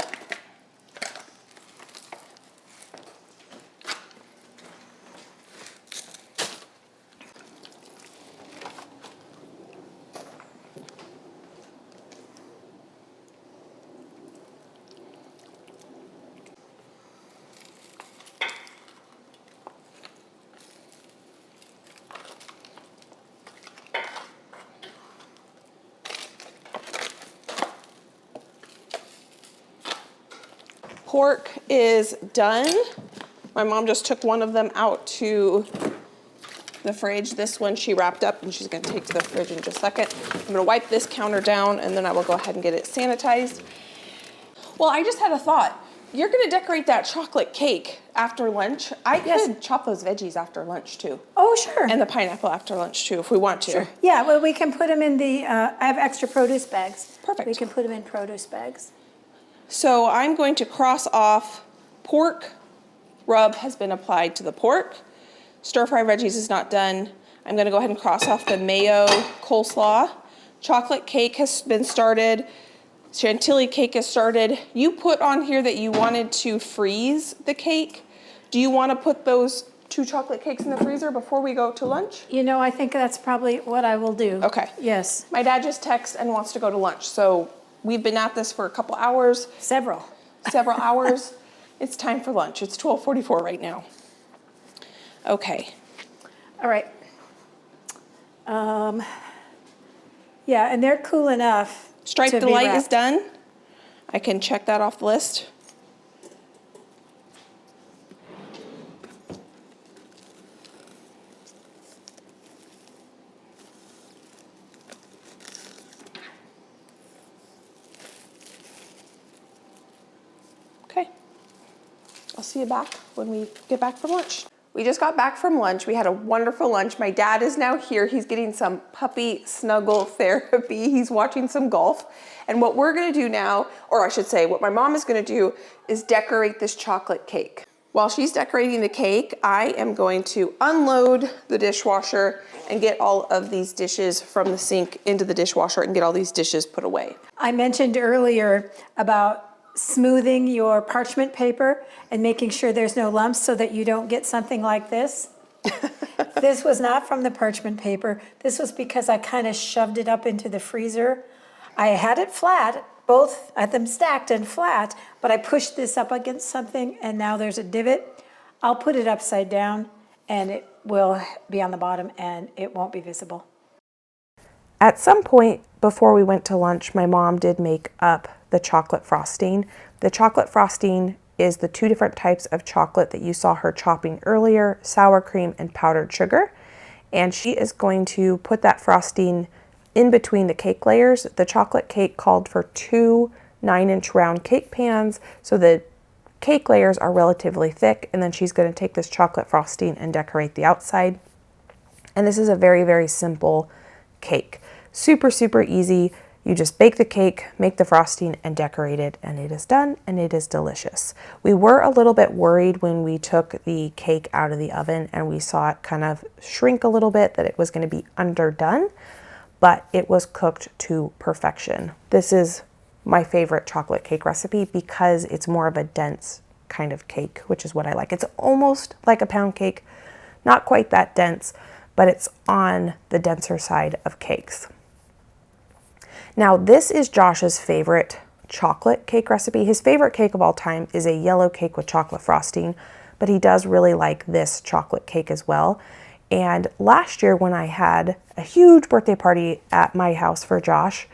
Pork is done. My mom just took one of them out to the fridge. This one she wrapped up and she's gonna take to the fridge in just a second. I'm gonna wipe this counter down and then I will go ahead and get it sanitized. Well, I just had a thought. You're gonna decorate that chocolate cake after lunch. I could chop those veggies after lunch too. Oh, sure. And the pineapple after lunch too, if we want to. Sure. Yeah, well, we can put them in the, I have extra produce bags. Perfect. We can put them in produce bags. So I'm going to cross off pork. Rub has been applied to the pork. Stir fry veggies is not done. I'm gonna go ahead and cross off the mayo coleslaw. Chocolate cake has been started. Chantilly cake is started. You put on here that you wanted to freeze the cake. Do you want to put those 2 chocolate cakes in the freezer before we go to lunch? You know, I think that's probably what I will do. Okay. Yes. My dad just texted and wants to go to lunch, so we've been at this for a couple hours, Several. several hours. It's time for lunch. It's 12:44 right now. Okay. All right. Yeah, and they're cool enough. Stripe to be delight is wrapped. done. I can check that off the list. Okay. I'll see you back when we get back from lunch. We just got back from lunch. We had a wonderful lunch. My dad is now here. He's getting some puppy snuggle therapy. He's watching some golf. And what we're gonna do now, or I should say, what my mom is gonna do is decorate this chocolate cake. While she's decorating the cake, I am going to unload the dishwasher and get all of these dishes from the sink into the dishwasher and get all these dishes put away. I mentioned earlier about smoothing your parchment paper and making sure there's no lumps so that you don't get something like this. This was not from the parchment paper. This was because I kind of shoved it up into the freezer. I had it flat, both at them stacked and flat, but I pushed this up against something and now there's a divot. I'll put it upside down and it will be on the bottom and it won't be visible. At some point before we went to lunch, my mom did make up the chocolate frosting. The chocolate frosting is the 2 different types of chocolate that you saw her chopping earlier, sour cream and powdered sugar. And she is going to put that frosting in between the cake layers. The chocolate cake called for 2 9-inch round cake pans, so the cake layers are relatively thick, and then she's going to take this chocolate frosting and decorate the outside. And this is a very, very simple cake. Super, super easy. You just bake the cake, make the frosting, and decorate it, and it is done, and it is delicious. We were a little bit worried when we took the cake out of the oven and we saw it kind of shrink a little bit, that it was going to be underdone, but it was cooked to perfection. This is my favorite chocolate cake recipe because it's more of a dense kind of cake, which is what I like. It's almost like a pound cake, not quite that dense, but it's on the denser side of cakes. Now, this is Josh's favorite chocolate cake recipe. His favorite cake of all time is a yellow cake with chocolate frosting, but he does really like this chocolate cake as well. And last year when I had a huge birthday party at my house for Josh,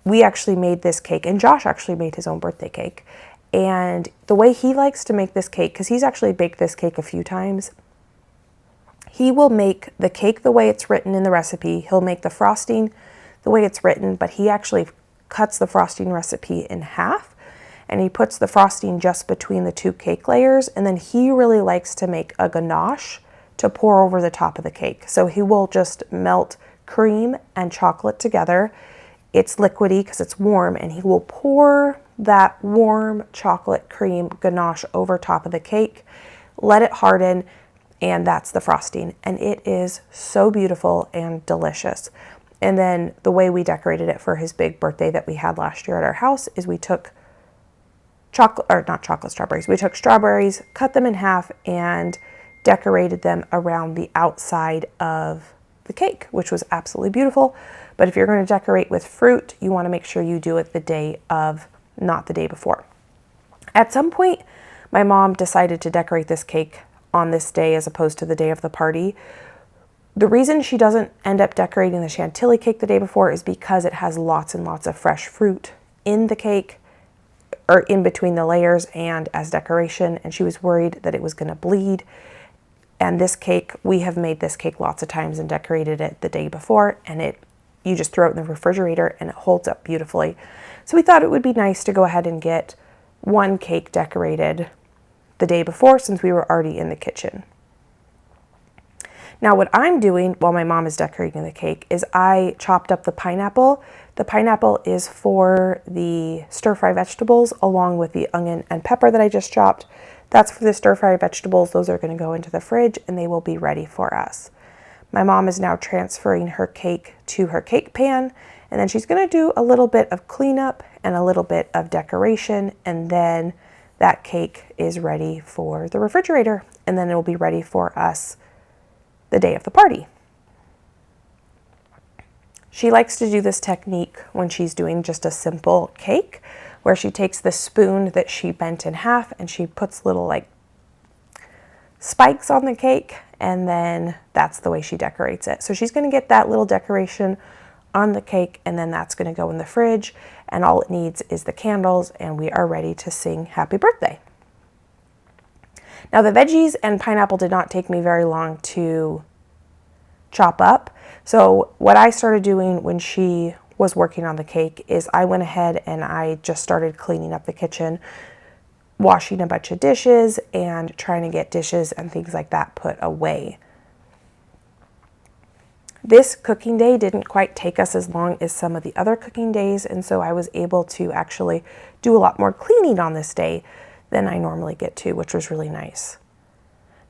we actually made this cake, and Josh actually made his own birthday cake. And the way he likes to make this cake, because he's actually baked this cake a few times, he will make the cake the way it's written in the recipe. He'll make the frosting the way it's written, but he actually cuts the frosting recipe in half, and he puts the frosting just between the 2 cake layers, and then he really likes to make a ganache to pour over the top of the cake. So he will just melt cream and chocolate together. It's liquidy because it's warm, and he will pour that warm chocolate cream ganache over top of the cake, let it harden, and that's the frosting. And it is so beautiful and delicious. And then the way we decorated it for his big birthday that we had last year at our house is we took strawberries. We took strawberries, cut them in half, and decorated them around the outside of the cake, which was absolutely beautiful. But if you're going to decorate with fruit, you want to make sure you do it the day of, not the day before. At some point, my mom decided to decorate this cake on this day as opposed to the day of the party. The reason she doesn't end up decorating the Chantilly cake the day before is because it has lots and lots of fresh fruit in the cake, or in between the layers and as decoration, and she was worried that it was going to bleed. And this cake, we have made this cake lots of times and decorated it the day before, and you just throw it in the refrigerator and it holds up beautifully. So we thought it would be nice to go ahead and get one cake decorated the day before, since we were already in the kitchen. Now what I'm doing while my mom is decorating the cake is I chopped up the pineapple. The pineapple is for the stir-fry vegetables, along with the onion and pepper that I just chopped. That's for the stir-fry vegetables. Those are going to go into the fridge and they will be ready for us. My mom is now transferring her cake to her cake pan, and then she's going to do a little bit of cleanup and a little bit of decoration, and then that cake is ready for the refrigerator, and then it will be ready for us the day of the party. She likes to do this technique when she's doing just a simple cake, where she takes the spoon that she bent in half and she puts little like spikes on the cake, and then that's the way she decorates it. So she's going to get that little decoration on the cake, and then that's going to go in the fridge, and all it needs is the candles, and we are ready to sing happy birthday. Now the veggies and pineapple did not take me very long to chop up. So what I started doing when she was working on the cake is I went ahead and I just started cleaning up the kitchen, washing a bunch of dishes and trying to get dishes and things like that put away. This cooking day didn't quite take us as long as some of the other cooking days, and so I was able to actually do a lot more cleaning on this day than I normally get to, which was really nice.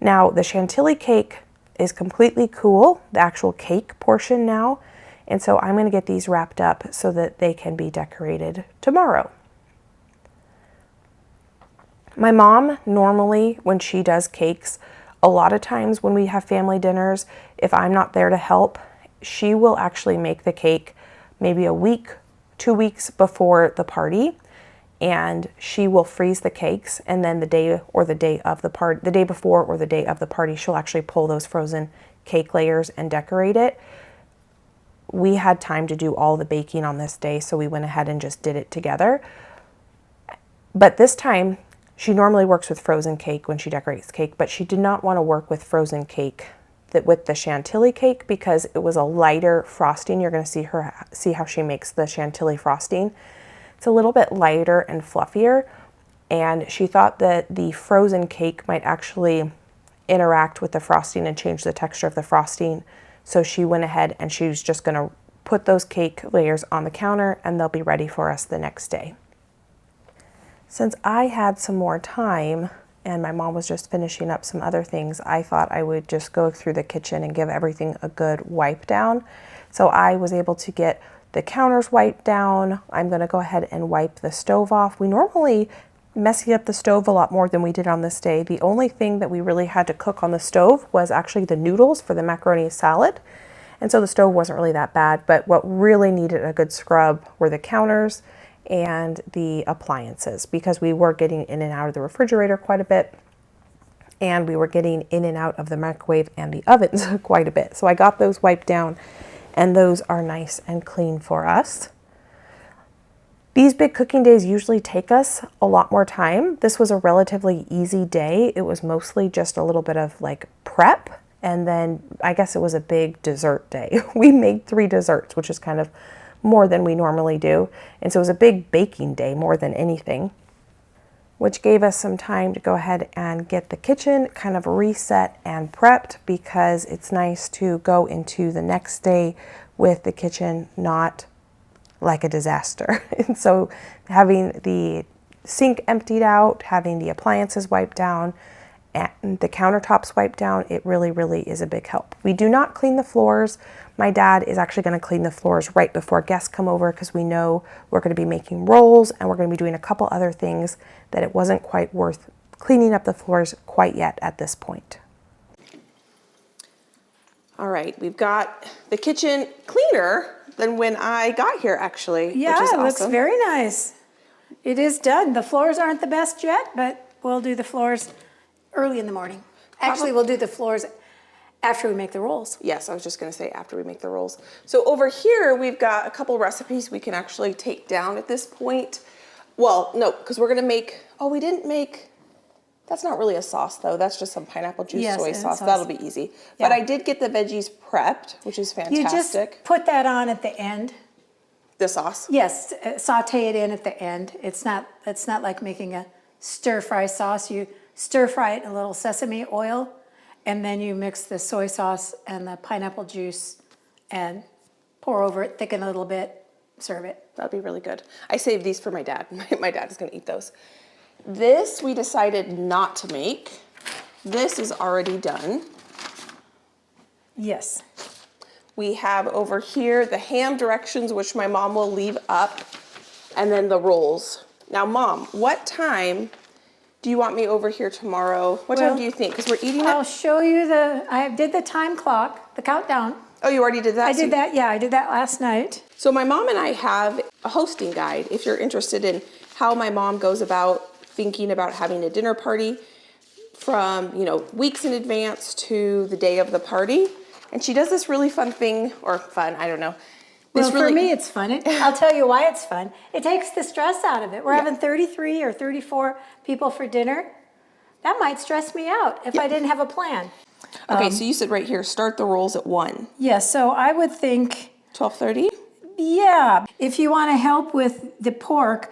Now the Chantilly cake is completely cool, the actual cake portion now, and so I'm going to get these wrapped up so that they can be decorated tomorrow. My mom normally, when she does cakes, a lot of times when we have family dinners, if I'm not there to help, she will actually make the cake maybe a week, 2 weeks before the party, and she will freeze the cakes, and then the day before or the day of the party, she'll actually pull those frozen cake layers and decorate it. we had time to do all the baking on this day, so we went ahead and just did it together. But this time, she normally works with frozen cake when she decorates cake, but she did not want to work with frozen cake with the Chantilly cake because it was a lighter frosting. You're going to see how she makes the Chantilly frosting. It's a little bit lighter and fluffier, and she thought that the frozen cake might actually interact with the frosting and change the texture of the frosting. So she went ahead and she was just going to put those cake layers on the counter and they'll be ready for us the next day. Since I had some more time and my mom was just finishing up some other things, I thought I would just go through the kitchen and give everything a good wipe down. So I was able to get the counters wiped down. I'm going to go ahead and wipe the stove off. We normally messy up the stove a lot more than we did on this day. The only thing that we really had to cook on the stove was actually the noodles for the macaroni salad. And so the stove wasn't really that bad, but what really needed a good scrub were the counters and the appliances, because we were getting in and out of the refrigerator quite a bit, and we were getting in and out of the microwave and the ovens quite a bit. So I got those wiped down, and those are nice and clean for us. These big cooking days usually take us a lot more time. This was a relatively easy day. It was mostly just a little bit of like prep, and then I guess it was a big dessert day. We made 3 desserts, which is kind of more than we normally do. And so it was a big baking day more than anything, which gave us some time to go ahead and get the kitchen kind of reset and prepped, because it's nice to go into the next day with the kitchen not like a disaster. And so having the sink emptied out, having the appliances wiped down, and the countertops wiped down, it really, really is a big help. We do not clean the floors. My dad is actually going to clean the floors right before guests come over, because we know we're going to be making rolls and we're going to be doing a couple other things that it wasn't quite worth cleaning up the floors quite yet at this point. All right, we've got the kitchen cleaner than when I got here, actually. Yeah, which is it looks awesome. very nice. It is done. The floors aren't the best yet, but we'll do the floors early in the morning. Actually, we'll do the floors after we make the rolls. Yes, I was just going to say after we make the rolls. So over here, we've got a couple recipes we can actually take down at this point. Well, no, because we're going to make, oh, we didn't make, that's not really a sauce though. That's just some pineapple juice, Yes, soy and sauce. sauce. That'll be easy. Yeah. But I did get the veggies prepped, which is fantastic. You just put that on at the end. The sauce? Yes, saute it in at the end. It's not like making a stir fry sauce. You stir fry it in a little sesame oil, and then you mix the soy sauce and the pineapple juice and pour over it, thicken a little bit, serve it. That'd be really good. I saved these for my dad. My dad is going to eat those. This we decided not to make. This is already done. Yes. We have over here the ham directions, which my mom will leave up, and then the rolls. Now, Mom, what time do you want me over here tomorrow? What time do you think? Because we're eating I'll it. show you I did the time clock, the countdown. Oh, you already did that? I did that, yeah, I did that last night. So my mom and I have a hosting guide if you're interested in how my mom goes about thinking about having a dinner party from, weeks in advance to the day of the party. And she does this really fun thing, or fun, I don't know. Well, for me, it's fun. I'll tell you why it's fun. It takes the stress out of it. We're having 33 or 34 people for dinner. That might stress me out if I didn't have a plan. Okay, so you said right here, start the rolls at 1. Yes, so I would think, 12:30? yeah, if you want to help with the pork,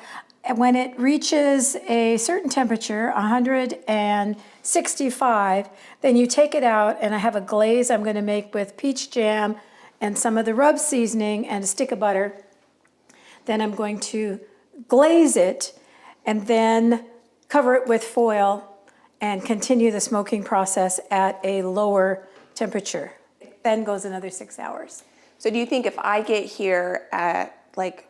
when it reaches a certain temperature, 165, then you take it out, and I have a glaze I'm going to make with peach jam and some of the rub seasoning and a stick of butter. Then I'm going to glaze it and then cover it with foil and continue the smoking process at a lower temperature. Then goes another 6 hours. So do you think if I get here at like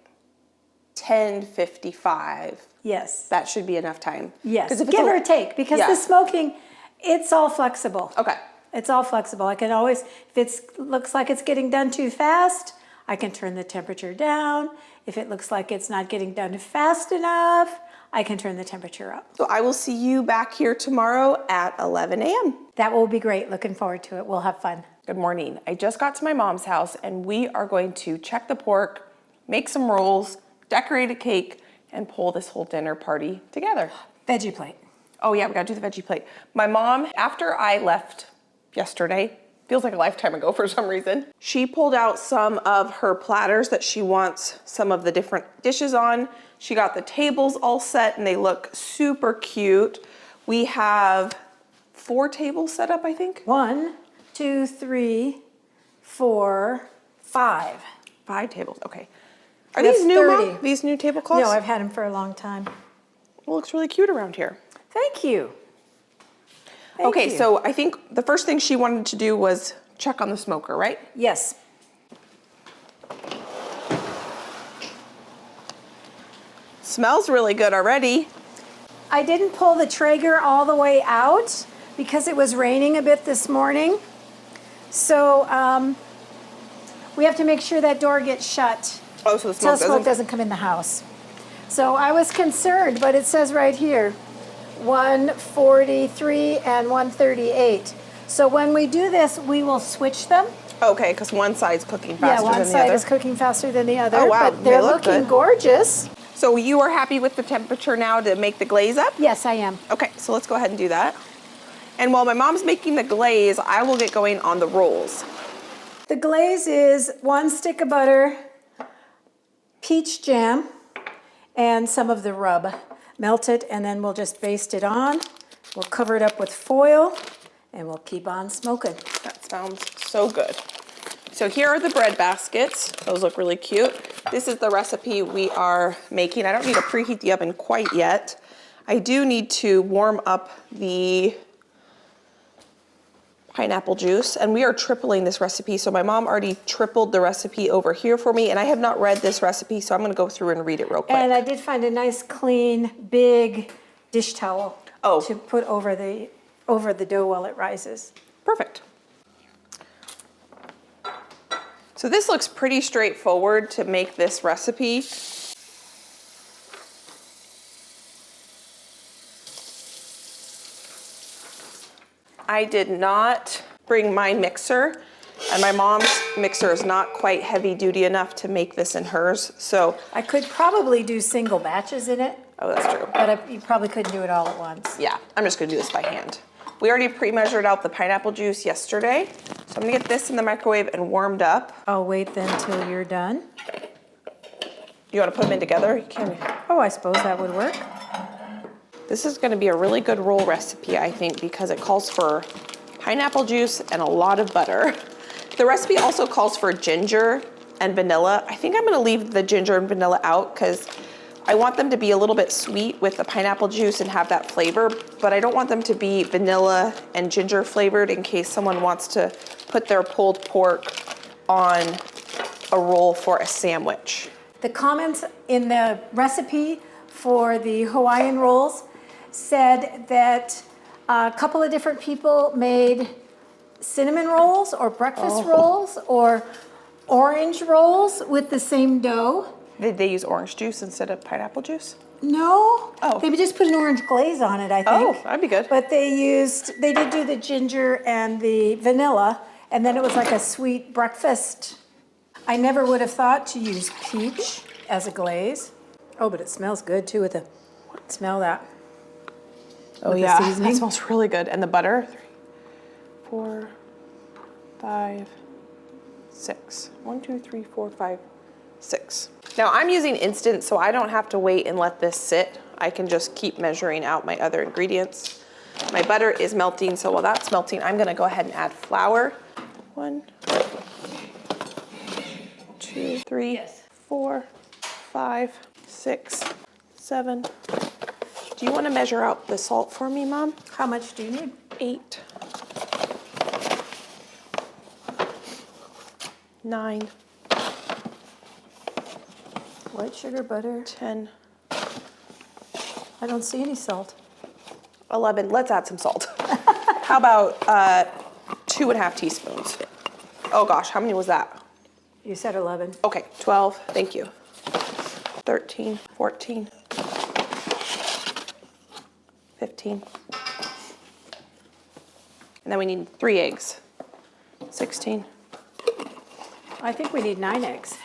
10:55, Yes. that should be enough time? Yes, 'Cause if give it's or take, because the smoking, it's all flexible. Okay. It's all flexible. I can always, if it looks like it's getting done too fast, I can turn the temperature down. If it looks like it's not getting done fast enough, I can turn the temperature up. So I will see you back here tomorrow at 11 a.m. That will be great. Looking forward to it. We'll have fun. Good morning. I just got to my mom's house and we are going to check the pork, make some rolls, decorate a cake, and pull this whole dinner party together. Veggie plate. Oh yeah, we gotta do the veggie plate. My mom, after I left yesterday, feels like a lifetime ago for some reason, she pulled out some of her platters that she wants some of the different dishes on. She got the tables all set and they look super cute. We have 4 tables set up, I think. 1, 2, 3, 4, 5. 5 tables, okay. Are That's these new, 30. Mom? These new tablecloths? No, I've had them for a long time. It looks really cute around here. Thank you. Thank Okay, you. so I think the first thing she wanted to do was check on the smoker, right? Yes. Smells really good already. I didn't pull the Traeger all the way out because it was raining a bit this morning. So we have to make sure that door gets shut. Oh, so the So smoke smoke doesn't come in the house. So I was concerned, but it says right here, 143 and 138. So when we do this, we will switch them. Okay, because one side's cooking faster Yeah, one than the side other. is cooking faster than the other, Oh, wow, but they they're look looking good. gorgeous. So you are happy with the temperature now to make the glaze up? Yes, I am. Okay, so let's go ahead and do that. And while my mom's making the glaze, I will get going on the rolls. The glaze is 1 stick of butter, peach jam, and some of the rub. Melt it, and then we'll just baste it on. We'll cover it up with foil, and we'll keep on smoking. That sounds so good. So here are the bread baskets. Those look really cute. This is the recipe we are making. I don't need to preheat the oven quite yet. I do need to warm up the pineapple juice, and we are tripling this recipe. So my mom already tripled the recipe over here for me, and I have not read this recipe, so I'm gonna go through and read it real quick. And I did find a nice, clean, big dish towel Oh. to put over the dough while it rises. Perfect. So this looks pretty straightforward to make this recipe. I did not bring my mixer, and my mom's mixer is not quite heavy duty enough to make this in hers, so. I could probably do single batches in it, Oh, that's true. but you probably couldn't do it all at once. Yeah, I'm just gonna do this by hand. We already pre-measured out the pineapple juice yesterday, so I'm gonna get this in the microwave and warmed up. I'll wait then till you're done. You wanna put them in together? You can. Oh, I suppose that would work. This is gonna be a really good roll recipe, I think, because it calls for pineapple juice and a lot of butter. The recipe also calls for ginger and vanilla. I think I'm gonna leave the ginger and vanilla out because I want them to be a little bit sweet with the pineapple juice and have that flavor, but I don't want them to be vanilla and ginger flavored in case someone wants to put their pulled pork on a roll for a sandwich. The comments in the recipe for the Hawaiian rolls said that a couple of different people made cinnamon rolls or breakfast rolls or orange rolls with the same dough. Did they use orange juice instead of pineapple juice? No, Oh. they just put an orange glaze on it, I think. Oh, that'd be good. But they did do the ginger and the vanilla, and then it was like a sweet breakfast. I never would have thought to use peach as a glaze. Oh, but it smells good too with the, smell that. Oh With the yeah, seasoning. that smells really good. And the butter, 3, 4, 5, 6. 1, 2, 3, 4, 5, 6. Now I'm using instant, so I don't have to wait and let this sit. I can just keep measuring out my other ingredients. My butter is melting, so while that's melting, I'm gonna go ahead and add flour. 1, 2, 3, 4, 5, 6, 7. Do you want to measure out the salt for me, Mom? How much do you need? 8, 9, White sugar, butter. 10, I don't see any salt. 11. Let's add some salt. How about 2.5 teaspoons? Oh gosh, how many was that? You said 11. Okay, 12. Thank you. 13, 14, 15. And then we need 3 eggs. 16. I think we need 9 eggs.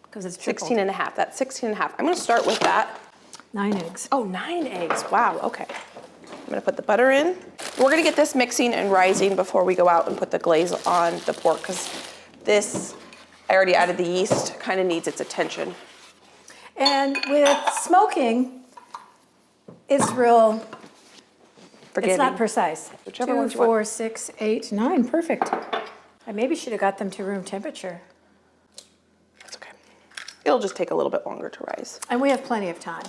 Because it's tripled. 16 and a half. That's 16 and a half. I'm going to start with that. 9 eggs. Oh, 9 eggs. Wow, okay. I'm going to put the butter in. We're going to get this mixing and rising before we go out and put the glaze on the pork, because this, I already added the yeast, kind of needs its attention. And with smoking, it's real, Forgiving. it's not precise. Whichever 2, ones you want. 4, 6, 8, 9, perfect. I maybe should have got them to room temperature. That's okay. It'll just take a little bit longer to rise. And we have plenty of time.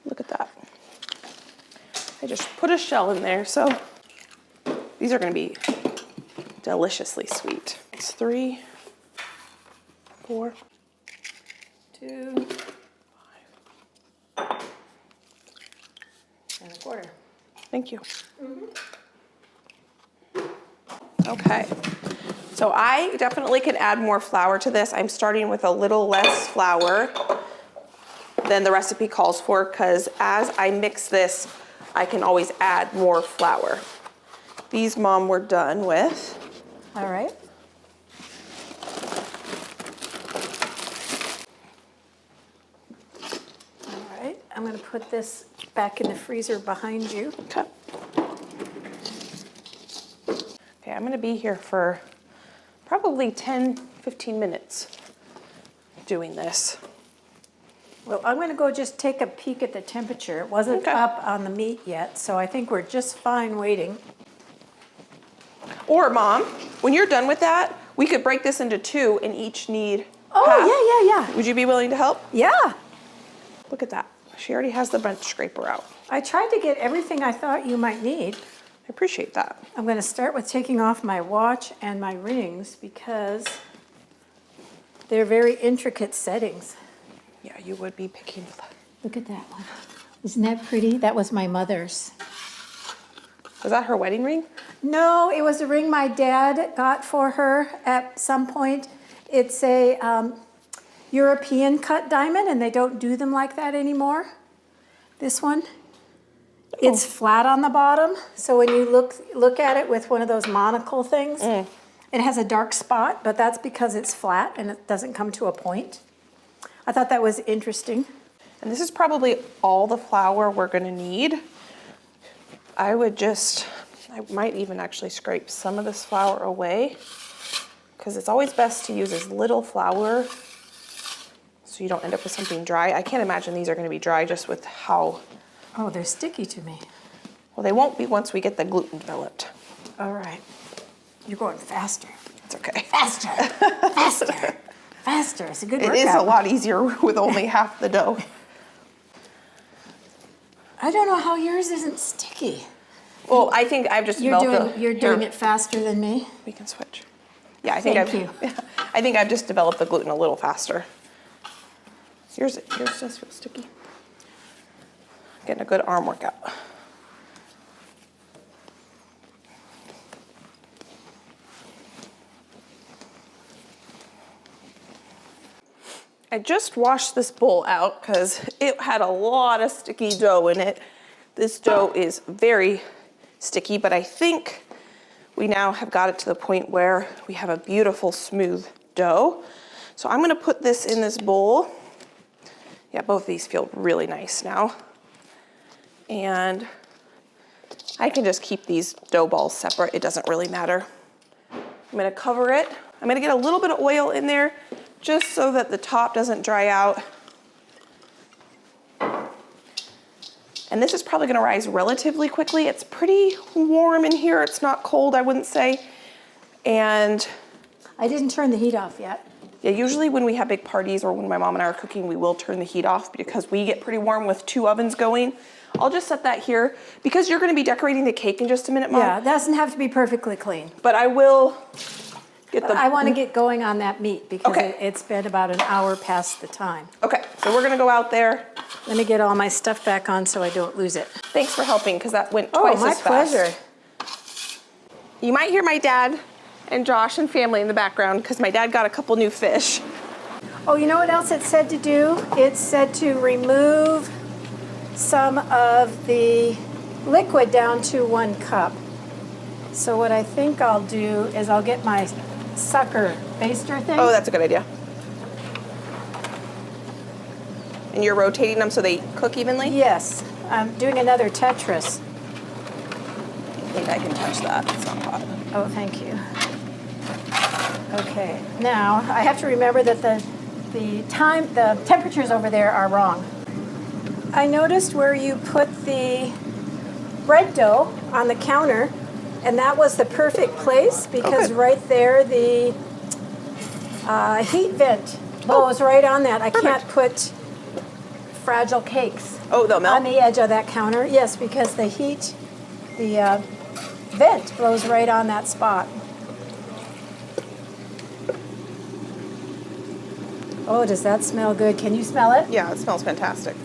Look at that. I just put a shell in there, so these are going to be deliciously sweet. It's 3, 4, 2, 5 and a quarter. Thank you. Okay, so I definitely can add more flour to this. I'm starting with a little less flour than the recipe calls for, because as I mix this, I can always add more flour. These, Mom, we're done with. All right. All right, I'm going to put this back in the freezer behind you. Okay. Okay, I'm going to be here for probably 10, 15 minutes doing this. Well, I'm going to go just take a peek at the temperature. It wasn't Okay. up on the meat yet, so I think we're just fine waiting. Or, Mom, when you're done with that, we could break this into 2 and each need Oh, half. yeah. Would you be willing to help? Yeah. Look at that. She already has the bench scraper out. I tried to get everything I thought you might need. I appreciate that. I'm going to start with taking off my watch and my rings because they're very intricate settings. Yeah, you would be picking. Look at that one. Isn't that pretty? That was my mother's. Was that her wedding ring? No, it was a ring my dad got for her at some point. It's a European cut diamond, and they don't do them like that anymore. This one. It's flat on the bottom, so when you look at it with one of those monocle things, it has a dark spot, but that's because it's flat and it doesn't come to a point. I thought that was interesting. And this is probably all the flour we're going to need. I might even actually scrape some of this flour away, because it's always best to use as little flour so you don't end up with something dry. I can't imagine these are going to be dry just with how... Oh, they're sticky to me. Well, they won't be once we get the gluten developed. All right. You're going faster. It's okay. Faster. Faster. Faster. It's a good workout. It is a lot easier with only half the dough. I don't know how yours isn't sticky. Well, I think I've just developed You're doing it faster than me. We can switch. Yeah, I think I think I've just developed the gluten a little faster. Yours does feel sticky. Getting a good arm workout. I just washed this bowl out because it had a lot of sticky dough in it. This dough is very sticky, but I think we now have got it to the point where we have a beautiful smooth dough. So I'm gonna put this in this bowl. Yeah, both of these feel really nice now. And I can just keep these dough balls separate. It doesn't really matter. I'm gonna cover it. I'm gonna get a little bit of oil in there just so that the top doesn't dry out. And this is probably gonna rise relatively quickly. It's pretty warm in here. It's not cold, I wouldn't say. And I didn't turn the heat off yet. yeah, usually when we have big parties or when my mom and I are cooking, we will turn the heat off because we get pretty warm with 2 ovens going. I'll just set that here because you're gonna be decorating the cake in just a minute, Mom. Yeah, it doesn't have to be perfectly clean. But I will get the... I want to get going on that meat because Okay. it's been about an hour past the time. Okay, so we're gonna go out there. Let me get all my stuff back on so I don't lose it. Thanks for helping because that went Oh, twice my as fast. pleasure. You might hear my dad and Josh and family in the background because my dad got a couple new fish. Oh, you know what else it said to do? It said to remove some of the liquid down to 1 cup. So what I think I'll do is I'll get my sucker baster thing. Oh, that's a good idea. And you're rotating them so they cook evenly? Yes, I'm doing another Tetris. I think I can touch that. It's not hot. Oh, thank you. Okay, now I have to remember that the temperatures over there are wrong. I noticed where you put the bread dough on the counter, and that was the perfect place because right there the heat vent blows right on that. I can't put fragile cakes they'll melt? on the edge of that counter. Yes, because the heat, the vent blows right on that spot. Oh, does that smell good? Can you smell it? Yeah, it smells fantastic.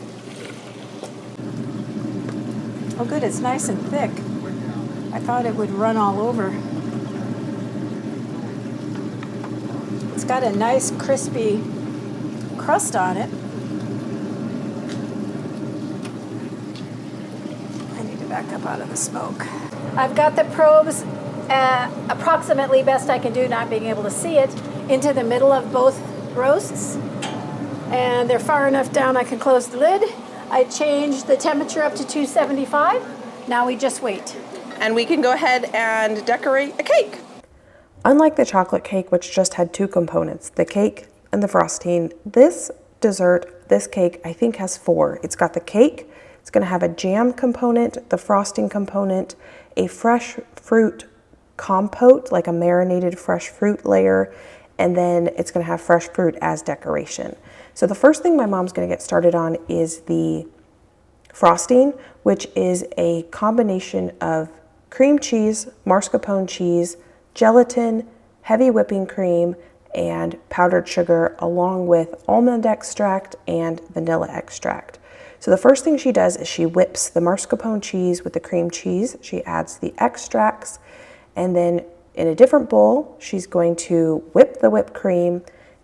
Oh, good, it's nice and thick. I thought it would run all over. It's got a nice crispy crust on it. I need to back up out of the smoke. I've got the probes approximately best I can do, not being able to see it, into the middle of both roasts. And they're far enough down I can close the lid. I changed the temperature up to 275. Now we just wait. And we can go ahead and decorate a cake. Unlike the chocolate cake, which just had two components, the cake and the frosting, this dessert, this cake, I think has four. It's got the cake, it's gonna have a jam component, the frosting component, a fresh fruit compote, like a marinated fresh fruit layer, and then it's gonna have fresh fruit as decoration. So the first thing my mom's gonna get started on is the frosting, which is a combination of cream cheese, mascarpone cheese, gelatin, heavy whipping cream, and powdered sugar, along with almond extract and vanilla extract. So the first thing she does is she whips the mascarpone cheese with the cream cheese. She adds the extracts, and then in a different bowl, she's going to whip the whipped cream,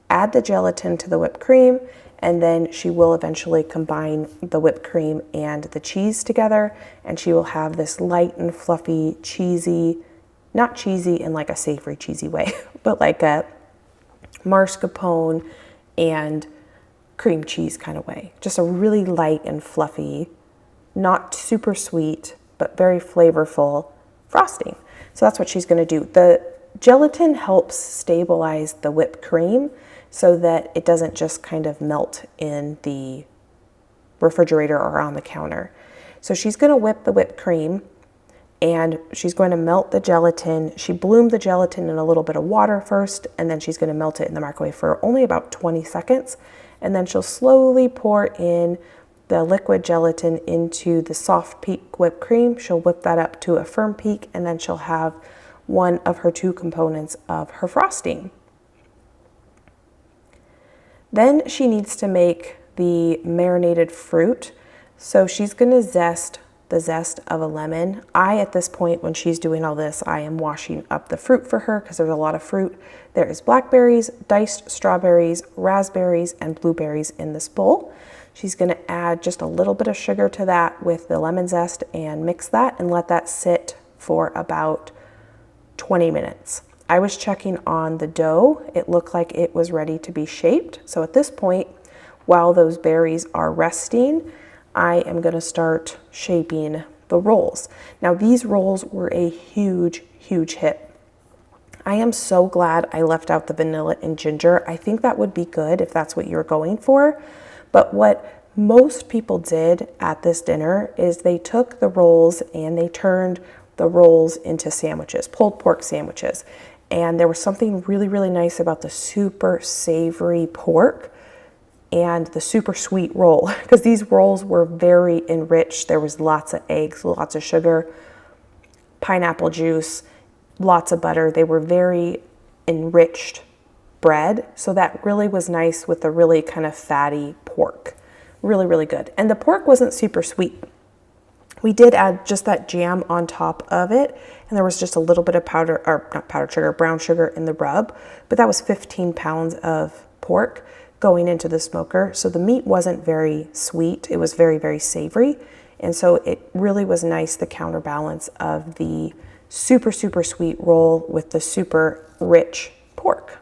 add the gelatin to the whipped cream, and then she will eventually combine the whipped cream and the cheese together, and she will have this light and fluffy, cheesy, not cheesy in like a savory cheesy way, but like a mascarpone and cream cheese kind of way. Just a really light and fluffy, not super sweet, but very flavorful frosting. So that's what she's gonna do. The gelatin helps stabilize the whipped cream so that it doesn't just kind of melt in the refrigerator or on the counter. So she's gonna whip the whipped cream, and she's going to melt the gelatin. She bloomed the gelatin in a little bit of water first, and then she's gonna melt it in the microwave for only about 20 seconds. And then she'll slowly pour in the liquid gelatin into the soft peak whipped cream. She'll whip that up to a firm peak, and then she'll have one of her two components of her frosting. Then she needs to make the marinated fruit. So she's gonna zest the zest of a lemon. At this point, when she's doing all this, I am washing up the fruit for her because there's a lot of fruit. There is blackberries, diced strawberries, raspberries, and blueberries in this bowl. She's gonna add just a little bit of sugar to that with the lemon zest and mix that and let that sit for about 20 minutes. I was checking on the dough. It looked like it was ready to be shaped. So at this point, while those berries are resting, I am gonna start shaping the rolls. Now these rolls were a huge, huge hit. I am so glad I left out the vanilla and ginger. I think that would be good if that's what you're going for. But what most people did at this dinner is they took the rolls and they turned the rolls into sandwiches, pulled pork sandwiches. And there was something really, really nice about the super savory pork and the super sweet roll, because these rolls were very enriched. There was lots of eggs, lots of sugar, pineapple juice, lots of butter. They were very enriched bread. So that really was nice with the really kind of fatty pork. Really, really good. And the pork wasn't super sweet. We did add just that jam on top of it, and there was just a little bit of brown sugar in the rub, but that was 15 pounds of pork going into the smoker. So the meat wasn't very sweet. It was very, very savory. And so it really was nice, the counterbalance of the super, super sweet roll with the super rich pork.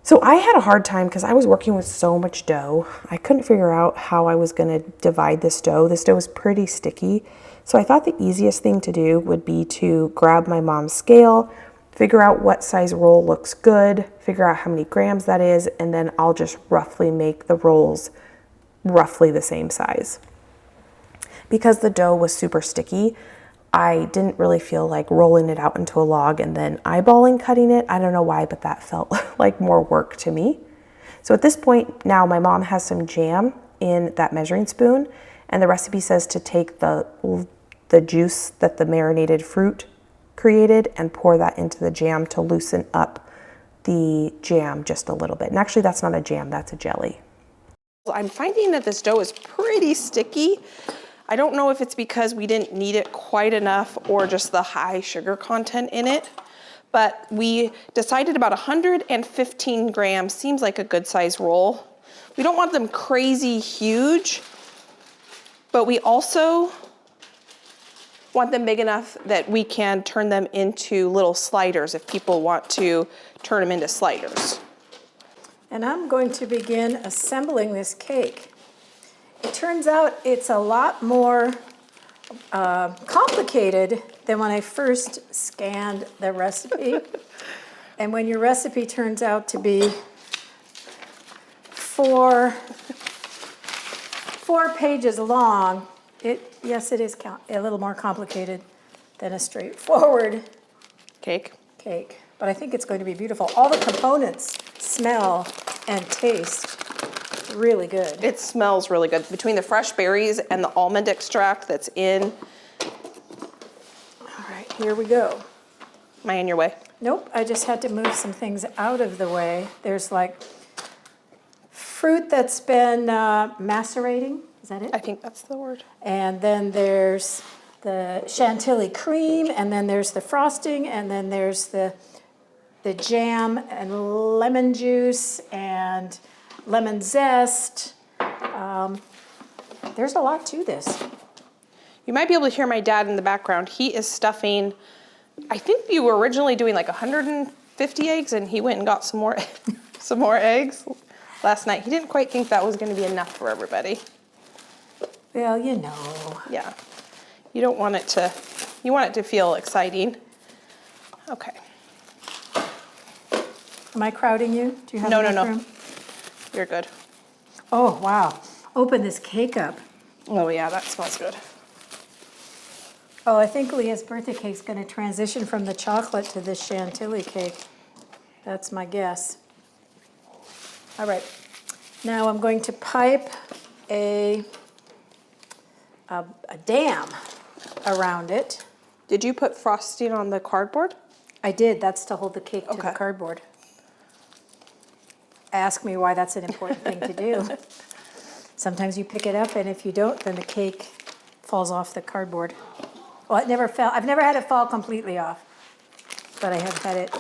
So I had a hard time because I was working with so much dough. I couldn't figure out how I was going to divide this dough. This dough is pretty sticky. So I thought the easiest thing to do would be to grab my mom's scale, figure out what size roll looks good, figure out how many grams that is, and then I'll just roughly make the rolls roughly the same size. Because the dough was super sticky, I didn't really feel like rolling it out into a log and then eyeballing cutting it. I don't know why, but that felt like more work to me. So at this point now my mom has some jam in that measuring spoon, and the recipe says to take the juice that the marinated fruit created and pour that into the jam to loosen up the jam just a little bit. And actually that's not a jam, that's a jelly. I'm finding that this dough is pretty sticky. I don't know if it's because we didn't knead it quite enough or just the high sugar content in it, but we decided about 115 grams seems like a good size roll. We don't want them crazy huge, but we also want them big enough that we can turn them into little sliders if people want to turn them into sliders. And I'm going to begin assembling this cake. It turns out it's a lot more complicated than when I first scanned the recipe. And when your recipe turns out to be four pages long, yes, it is a little more complicated than a straightforward Cake. cake. But I think it's going to be beautiful. All the components smell and taste really good. It smells really good. Between the fresh berries and the almond extract that's in. All right, here we go. Am I in your way? Nope, I just had to move some things out of the way. There's like fruit that's been macerating. Is that it? I think that's the word. And then there's the Chantilly cream, and then there's the frosting, and then there's the jam and lemon juice and lemon zest. There's a lot to this. You might be able to hear my dad in the background. He is stuffing, I think you were originally doing like 150 eggs and he went and got some more, some more eggs last night. He didn't quite think that was going to be enough for everybody. Well, you know. Yeah. You don't want it to, you want it to feel exciting. Okay. Am I crowding you? Do you have No. enough room? You're good. Oh, wow. Open this cake up. Oh yeah, that smells good. Oh, I think Leah's birthday cake's going to transition from the chocolate to this Chantilly cake. That's my guess. All right. Now I'm going to pipe a dam around it. Did you put frosting on the cardboard? I did. That's to hold the cake to the Okay. cardboard. Ask me why that's an important thing to do. Sometimes you pick it up, and if you don't, then the cake falls off the cardboard. Well, it never fell. I've never had it fall completely off, but I have had it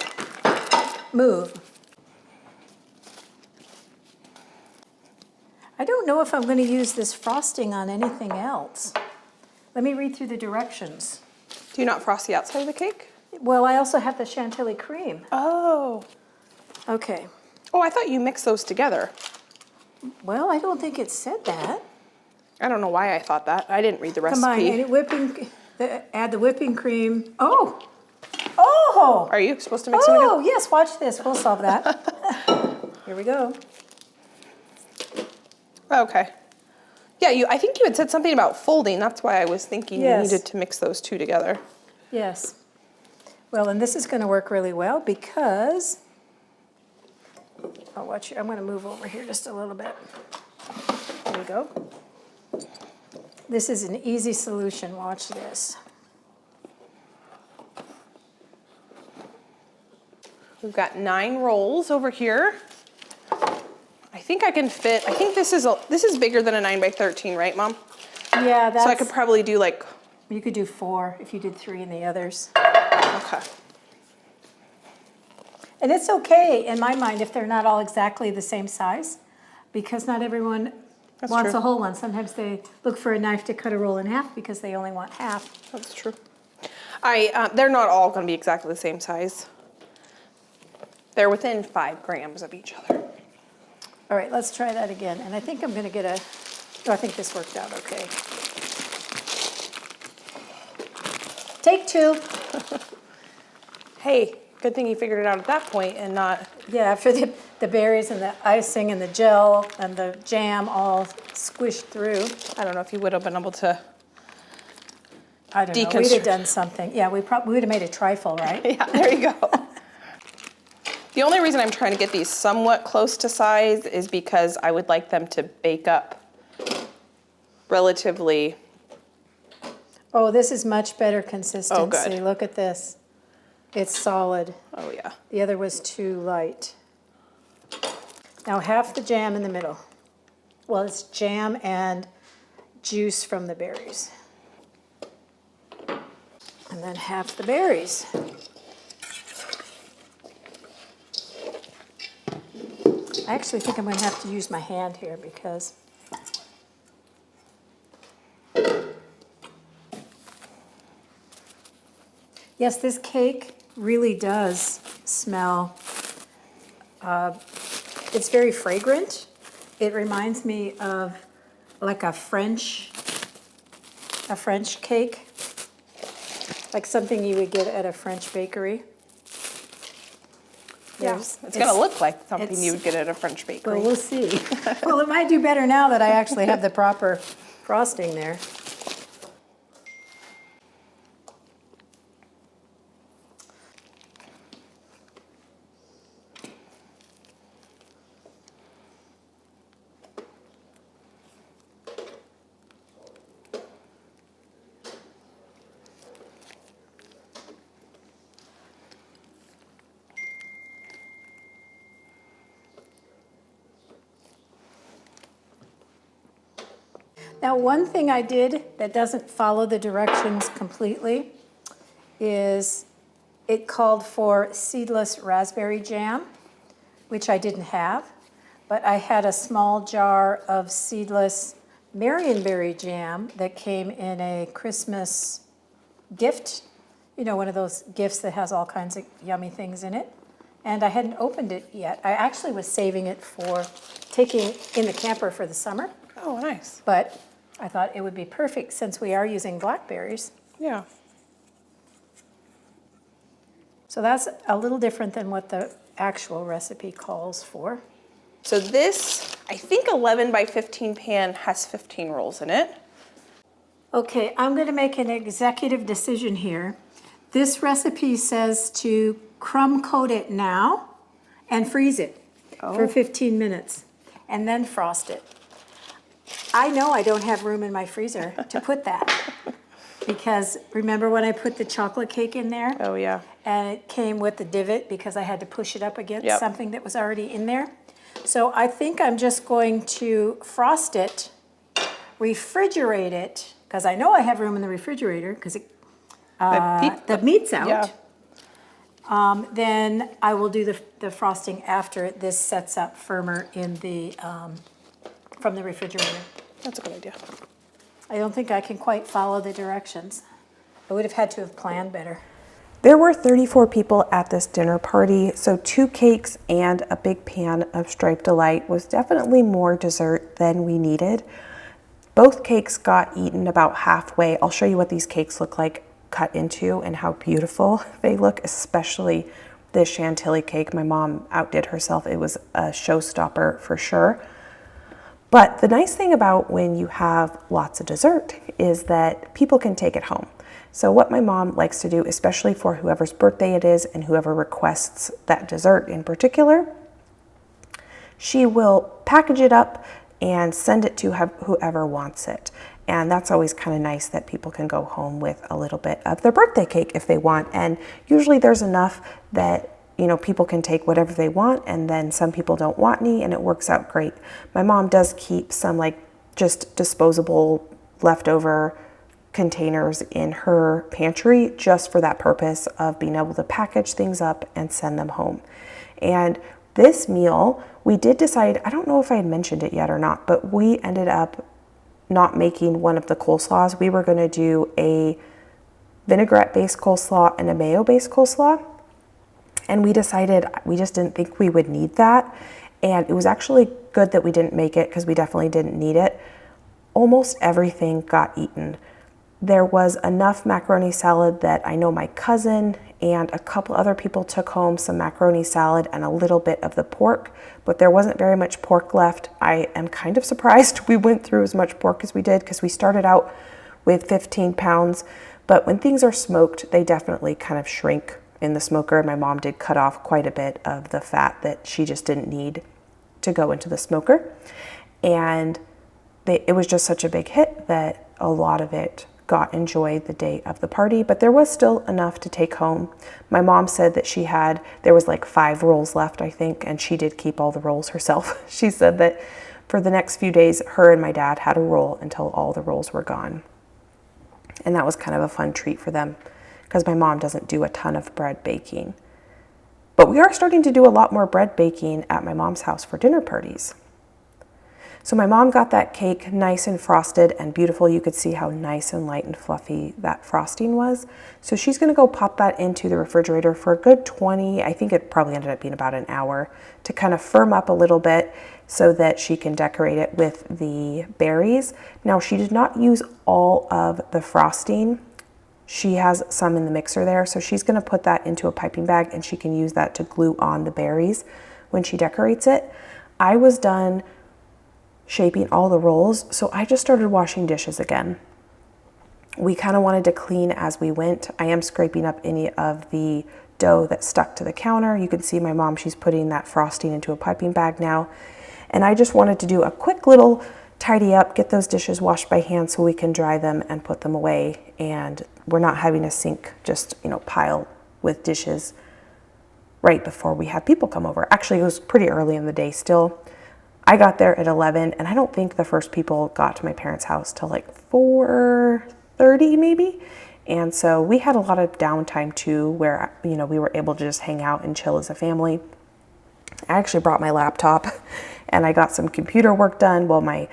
move. I don't know if I'm going to use this frosting on anything else. Let me read through the directions. Do you not frost the outside of the cake? Well, I also have the Chantilly cream. Oh. Okay. Oh, I thought you mixed those together. Well, I don't think it said that. I don't know why I thought that. I didn't read the recipe. Combine add the whipping cream. Oh! Oh! Are you supposed to mix them together? Oh, yes, watch this. We'll solve that. Here we go. Okay. Yeah, I think you had said something about folding. That's why I was thinking you Yes. needed to mix those two together. Yes. Well, and this is going to work really well because, I'm going to move over here just a little bit. There we go. This is an easy solution. Watch this. We've got 9 rolls over here. I think I can fit, I think this is bigger than a 9 by 13, right, Mom? Yeah, that's, So I could probably do like, you could do 4 if you did 3 in the others. okay. And it's okay, in my mind, if they're not all exactly the same size, because not everyone That's wants true. a whole one. Sometimes they look for a knife to cut a roll in half because they only want half. That's true. They're not all going to be exactly the same size. They're within 5 grams of each other. All right, let's try that again. And I think I'm going to get oh, I think this worked out okay. Take 2. Hey, good thing you figured it out at that point and not... Yeah, after the berries and the icing and the gel and the jam all squished through. I don't know if you would have been able to... I don't know, we'd have done something. Yeah, we would have made a trifle, right? Yeah, there you go. The only reason I'm trying to get these somewhat close to size is because I would like them to bake up relatively. Oh, this is much better consistency. Oh, good. Look at this. It's solid. Oh, yeah. The other was too light. Now half the jam in the middle. Well, it's jam and juice from the berries. And then half the berries. I actually think I'm going to have to use my hand here because yes, this cake really does smell. It's very fragrant. It reminds me of like a French cake, like something you would get at a French bakery. Yes, it's going to look like something you would get at a French bakery. Well, we'll see. Well, it might do better now that I actually have the proper frosting there. Now, one thing I did that doesn't follow the directions completely is it called for seedless raspberry jam, which I didn't have, but I had a small jar of seedless marionberry jam that came in a Christmas gift, you know, one of those gifts that has all kinds of yummy things in it. And I hadn't opened it yet. I actually was saving it for taking in the camper for the summer. Oh, nice. But I thought it would be perfect since we are using blackberries. Yeah. So that's a little different than what the actual recipe calls for. So this, I think 11 by 15 pan has 15 rolls in it. Okay, I'm going to make an executive decision here. This recipe says to crumb coat it now and freeze it for 15 minutes and then frost it. I know I don't have room in my freezer to put that because remember when I put the chocolate cake in there? Oh, yeah. And it came with the divot because I had to push it up against Yep. something that was already in there. So I think I'm just going to frost it, refrigerate it, because I know I have room in the refrigerator because the meat's out. Yeah. Then I will do the frosting after this sets up firmer in the from the refrigerator. That's a good idea. I don't think I can quite follow the directions. I would have had to have planned better. There were 34 people at this dinner party, so 2 cakes and a big pan of striped delight was definitely more dessert than we needed. Both cakes got eaten about halfway. I'll show you what these cakes look like cut into and how beautiful they look, especially this Chantilly cake. My mom outdid herself. It was a showstopper for sure. But the nice thing about when you have lots of dessert is that people can take it home. So what my mom likes to do, especially for whoever's birthday it is and whoever requests that dessert in particular, she will package it up and send it to whoever wants it. And that's always kind of nice that people can go home with a little bit of their birthday cake if they want. And usually there's enough that, you know, people can take whatever they want, and then some people don't want any, and it works out great. My mom does keep some like just disposable leftover containers in her pantry just for that purpose of being able to package things up and send them home. And this meal, we did decide, I don't know if I had mentioned it yet or not, but we ended up not making one of the coleslaws. We were going to do a vinaigrette-based coleslaw and a mayo-based coleslaw. And we decided we just didn't think we would need that. And it was actually good that we didn't make it because we definitely didn't need it. Almost everything got eaten. There was enough macaroni salad that I know my cousin and a couple other people took home some macaroni salad and a little bit of the pork, but there wasn't very much pork left. I am kind of surprised we went through as much pork as we did because we started out with 15 pounds, but when things are smoked, they definitely kind of shrink in the smoker. My mom did cut off quite a bit of the fat that she just didn't need to go into the smoker. And it was just such a big hit that a lot of it got enjoyed the day of the party, but there was still enough to take home. My mom said that there was like 5 rolls left, I think, and she did keep all the rolls herself. She said that for the next few days, her and my dad had a roll until all the rolls were gone. And that was kind of a fun treat for them because my mom doesn't do a ton of bread baking. But we are starting to do a lot more bread baking at my mom's house for dinner parties. So my mom got that cake nice and frosted and beautiful. You could see how nice and light and fluffy that frosting was. So she's gonna go pop that into the refrigerator for a good 20, I think it probably ended up being about an hour, to kind of firm up a little bit so that she can decorate it with the berries. Now she did not use all of the frosting. She has some in the mixer there, so she's gonna put that into a piping bag and she can use that to glue on the berries when she decorates it. I was done shaping all the rolls, so I just started washing dishes again. We kind of wanted to clean as we went. I am scraping up any of the dough that stuck to the counter. You can see my mom, she's putting that frosting into a piping bag now. And I just wanted to do a quick little tidy up, get those dishes washed by hand so we can dry them and put them away. And we're not having a sink just, pile with dishes right before we have people come over. Actually, it was pretty early in the day still. I got there at 11, and I don't think the first people got to my parents' house till like 4:30 maybe. And so we had a lot of downtime too, where, we were able to just hang out and chill as a family. I actually brought my laptop and I got some computer work done while my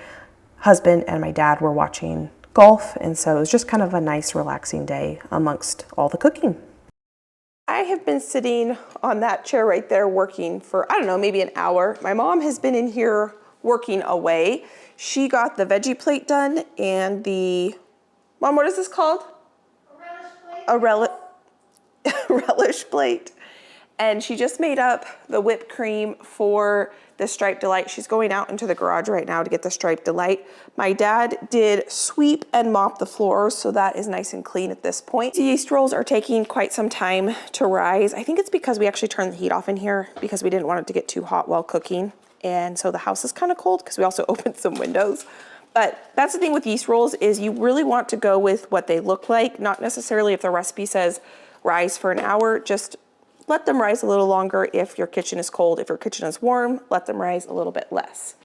husband and my dad were watching golf. And so it was just kind of a nice, relaxing day amongst all the cooking. I have been sitting on that chair right there working for, I don't know, maybe an hour. My mom has been in here working away. She got the veggie plate done and Mom, what is this called? A relish plate. A relish plate. And she just made up the whipped cream for the striped delight. She's going out into the garage right now to get the striped delight. My dad did sweep and mop the floors, so that is nice and clean at this point. The yeast rolls are taking quite some time to rise. I think it's because we actually turned the heat off in here because we didn't want it to get too hot while cooking. And so the house is kind of cold because we also opened some windows. But that's the thing with yeast rolls is you really want to go with what they look like, not necessarily if the recipe says rise for an hour, just let them rise a little longer if your kitchen is cold. If your kitchen is warm, let them rise a little bit less.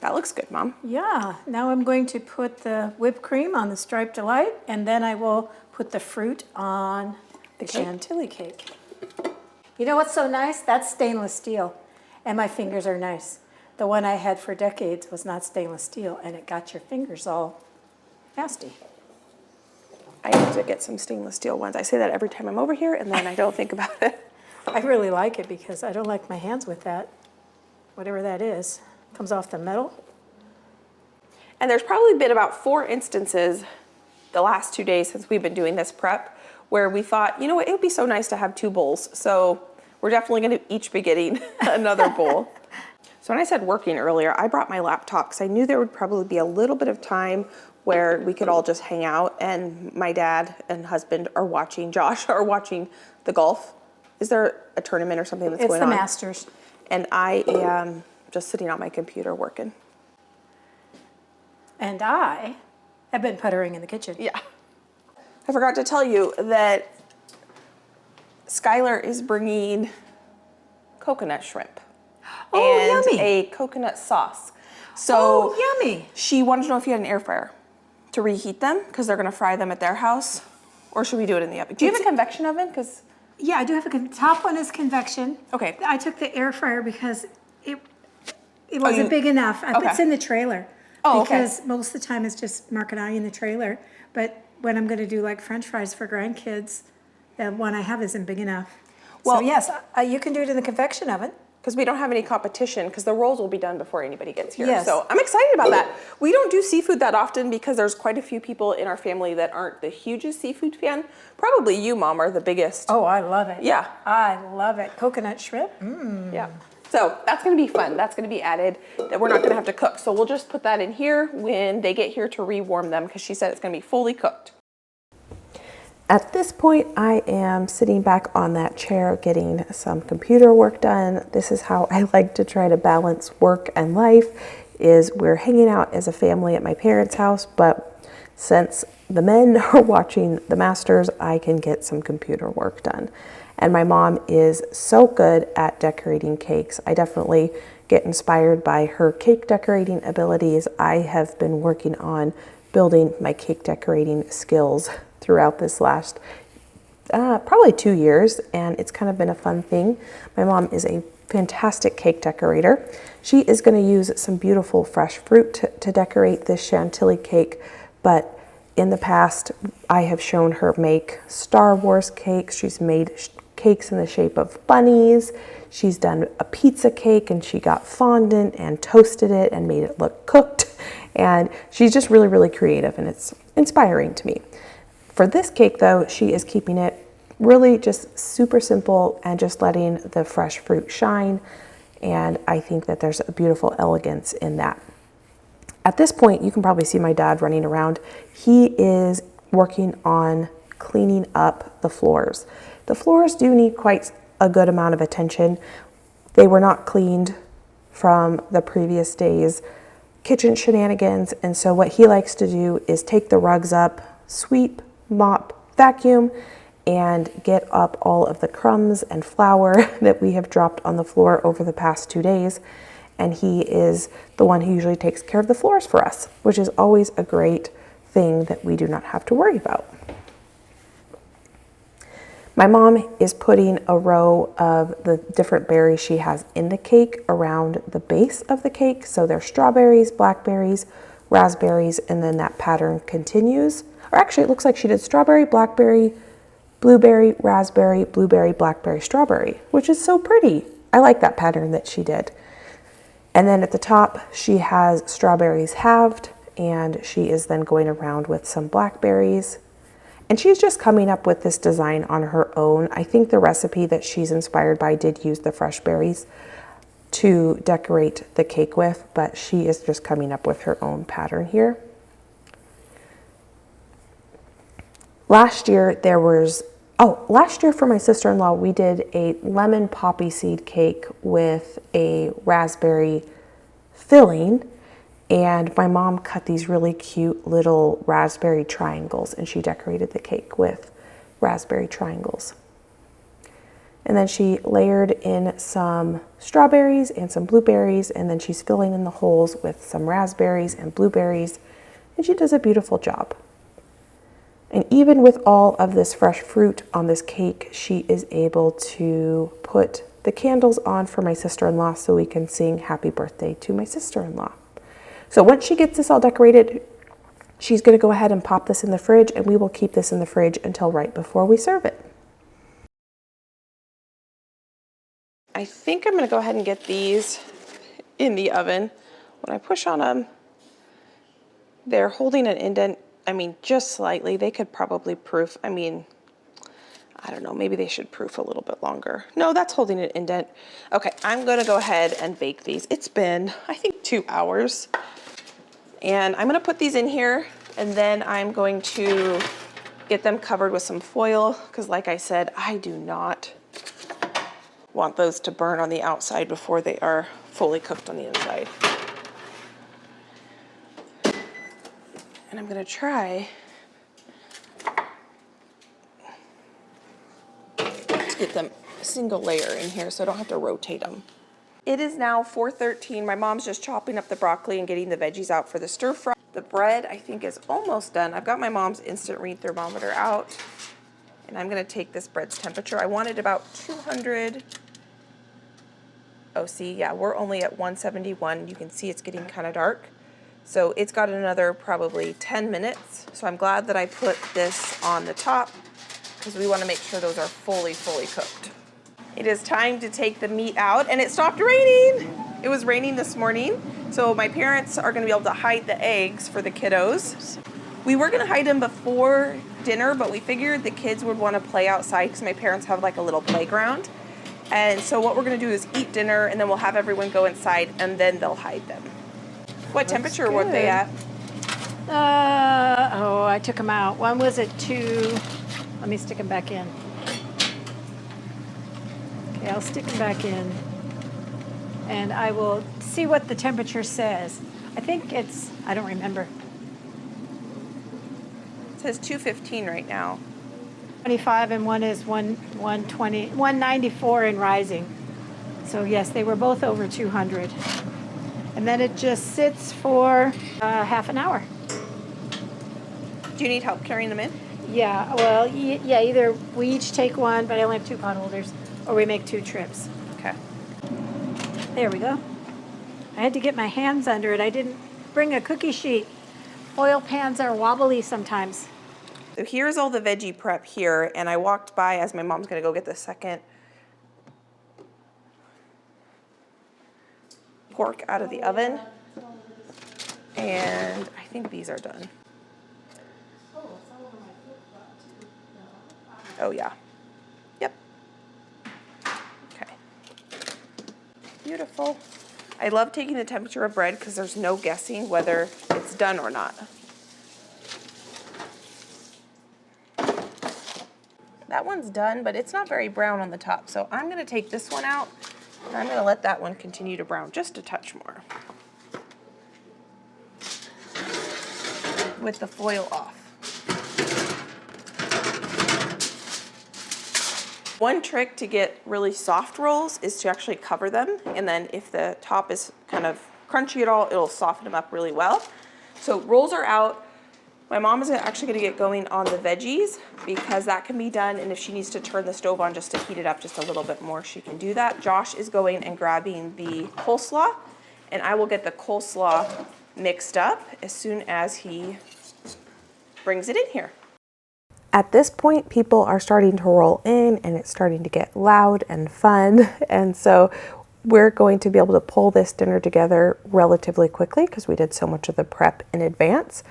That looks good, Mom. Yeah, now I'm going to put the whipped cream on the striped delight, and then I will put the fruit on the Chantilly cake. You know what's so nice? That's stainless steel, and my fingers are nice. The one I had for decades was not stainless steel, and it got your fingers all nasty. I need to get some stainless steel ones. I say that every time I'm over here, and then I don't think about it. I really like it because I don't like my hands with that, whatever that is. Comes off the metal. And there's probably been about 4 instances the last 2 days since we've been doing this prep where we thought, you know what, it would be so nice to have 2 bowls. So we're definitely going to each be getting another bowl. So when I said working earlier, I brought my laptop because I knew there would probably be a little bit of time where we could all just hang out, and my dad and husband are watching, Josh are watching the golf. Is there a tournament or something that's going on? It's the Masters. And I am just sitting on my computer working. And I have been puttering in the kitchen. Yeah. I forgot to tell you that Skylar is bringing coconut shrimp. Oh, and yummy. a coconut sauce. So Oh, yummy. she wanted to know if you had an air fryer to reheat them because they're going to fry them at their house, or should we do it in the oven? Do you have a convection oven? Because Yeah, I do have a top one is convection. Okay. I took the air fryer because it wasn't big enough. It's in the trailer. Oh, okay. Because most of the time it's just Mark and I in the trailer. But when I'm gonna do like French fries for grandkids, the one I have isn't big enough. So Well- yes, you can do it in the convection oven. Because we don't have any competition, because the rolls will be done before anybody gets here. Yes. So I'm excited about that. We don't do seafood that often because there's quite a few people in our family that aren't the hugest seafood fan. Probably you, Mom, are the biggest. Oh, I love it. Yeah. I love it. Coconut shrimp. Yeah. So that's gonna be fun. That's gonna be added that we're not gonna have to cook. So we'll just put that in here when they get here to rewarm them, because she said it's gonna be fully cooked. At this point, I am sitting back on that chair getting some computer work done. This is how I like to try to balance work and life, is we're hanging out as a family at my parents' house, but since the men are watching the Masters, I can get some computer work done. And my mom is so good at decorating cakes. I definitely get inspired by her cake decorating abilities. I have been working on building my cake decorating skills throughout this last probably 2 years, and it's kind of been a fun thing. My mom is a fantastic cake decorator. She is going to use some beautiful fresh fruit to decorate this Chantilly cake, but in the past I have shown her make Star Wars cakes. She's made cakes in the shape of bunnies. She's done a pizza cake, and she got fondant and toasted it and made it look cooked, and she's just really, really creative, and it's inspiring to me. For this cake though, she is keeping it really just super simple and just letting the fresh fruit shine. And I think that there's a beautiful elegance in that. At this point, you can probably see my dad running around. He is working on cleaning up the floors. The floors do need quite a good amount of attention. They were not cleaned from the previous day's kitchen shenanigans. And so what he likes to do is take the rugs up, sweep, mop, vacuum, and get up all of the crumbs and flour that we have dropped on the floor over the past 2 days. And he is the one who usually takes care of the floors for us, which is always a great thing that we do not have to worry about. My mom is putting a row of the different berries she has in the cake around the base of the cake. So there's strawberries, blackberries, raspberries, and then that pattern continues. Or actually, it looks like she did strawberry, blackberry, blueberry, raspberry, blueberry, blackberry, strawberry, which is so pretty. I like that pattern that she did. And then at the top, she has strawberries halved, and she is then going around with some blackberries. And she's just coming up with this design on her own. I think the recipe that she's inspired by did use the fresh berries to decorate the cake with, but she is just coming up with her own pattern here. Last year for my sister-in-law, we did a lemon poppy seed cake with a raspberry filling, and my mom cut these really cute little raspberry triangles, and she decorated the cake with raspberry triangles. And then she layered in some strawberries and some blueberries, and then she's filling in the holes with some raspberries and blueberries, and she does a beautiful job. And even with all of this fresh fruit on this cake, she is able to put the candles on for my sister-in-law so we can sing happy birthday to my sister-in-law. So once she gets this all decorated, she's going to go ahead and pop this in the fridge, and we will keep this in the fridge until right before we serve it. I think I'm going to go ahead and get these in the oven. When I push on them, they're holding an indent, just slightly. They could probably proof, I don't know, maybe they should proof a little bit longer. No, that's holding an indent. Okay, I'm gonna go ahead and bake these. It's been, I think, 2 hours. And I'm gonna put these in here, and then I'm going to get them covered with some foil, because like I said, I do not want those to burn on the outside before they are fully cooked on the inside. And I'm gonna try to get them a single layer in here so I don't have to rotate them. It is now 4:13. My mom's just chopping up the broccoli and getting the veggies out for the stir fry. The bread, I think, is almost done. I've got my mom's instant read thermometer out, and I'm gonna take this bread's temperature. I wanted about 200. Oh, see, yeah, we're only at 171. You can see it's getting kind of dark. So it's got another probably 10 minutes. So I'm glad that I put this on the top because we want to make sure those are fully cooked. It is time to take the meat out, and it stopped raining. It was raining this morning, so my parents are going to be able to hide the eggs for the kiddos. We were going to hide them before dinner, but we figured the kids would want to play outside because my parents have like a little playground. And so what we're going to do is eat dinner, and then we'll have everyone go inside, and then they'll hide them. What temperature were they at? I took them out. One was at 2. Let me stick them back in. Okay, I'll stick them back in. And I will see what the temperature says. I think it's, I don't remember. It says 215 right now. 25, and one is 120, 194 and rising. So yes, they were both over 200. And then it just sits for half an hour. Do you need help carrying them in? Yeah, well, yeah, either we each take one, but I only have 2 pot holders, or we make 2 trips. Okay. There we go. I had to get my hands under it. I didn't bring a cookie sheet. Oil pans are wobbly sometimes. So here's all the veggie prep here, and I walked by as my mom's gonna go get the second pork out of the oven. And I think these are done. Oh yeah. Yep. Okay. Beautiful. I love taking the temperature of bread because there's no guessing whether it's done or not. That one's done, but it's not very brown on the top. So I'm gonna take this one out, and I'm gonna let that one continue to brown just a touch more. With the foil off. One trick to get really soft rolls is to actually cover them, and then if the top is kind of crunchy at all, it'll soften them up really well. So rolls are out. My mom is actually going to get going on the veggies because that can be done, and if she needs to turn the stove on just to heat it up just a little bit more, she can do that. Josh is going and grabbing the coleslaw, and I will get the coleslaw mixed up as soon as he brings it in here. At this point, people are starting to roll in and it's starting to get loud and fun. And so we're going to be able to pull this dinner together relatively quickly because we did so much of the prep in advance.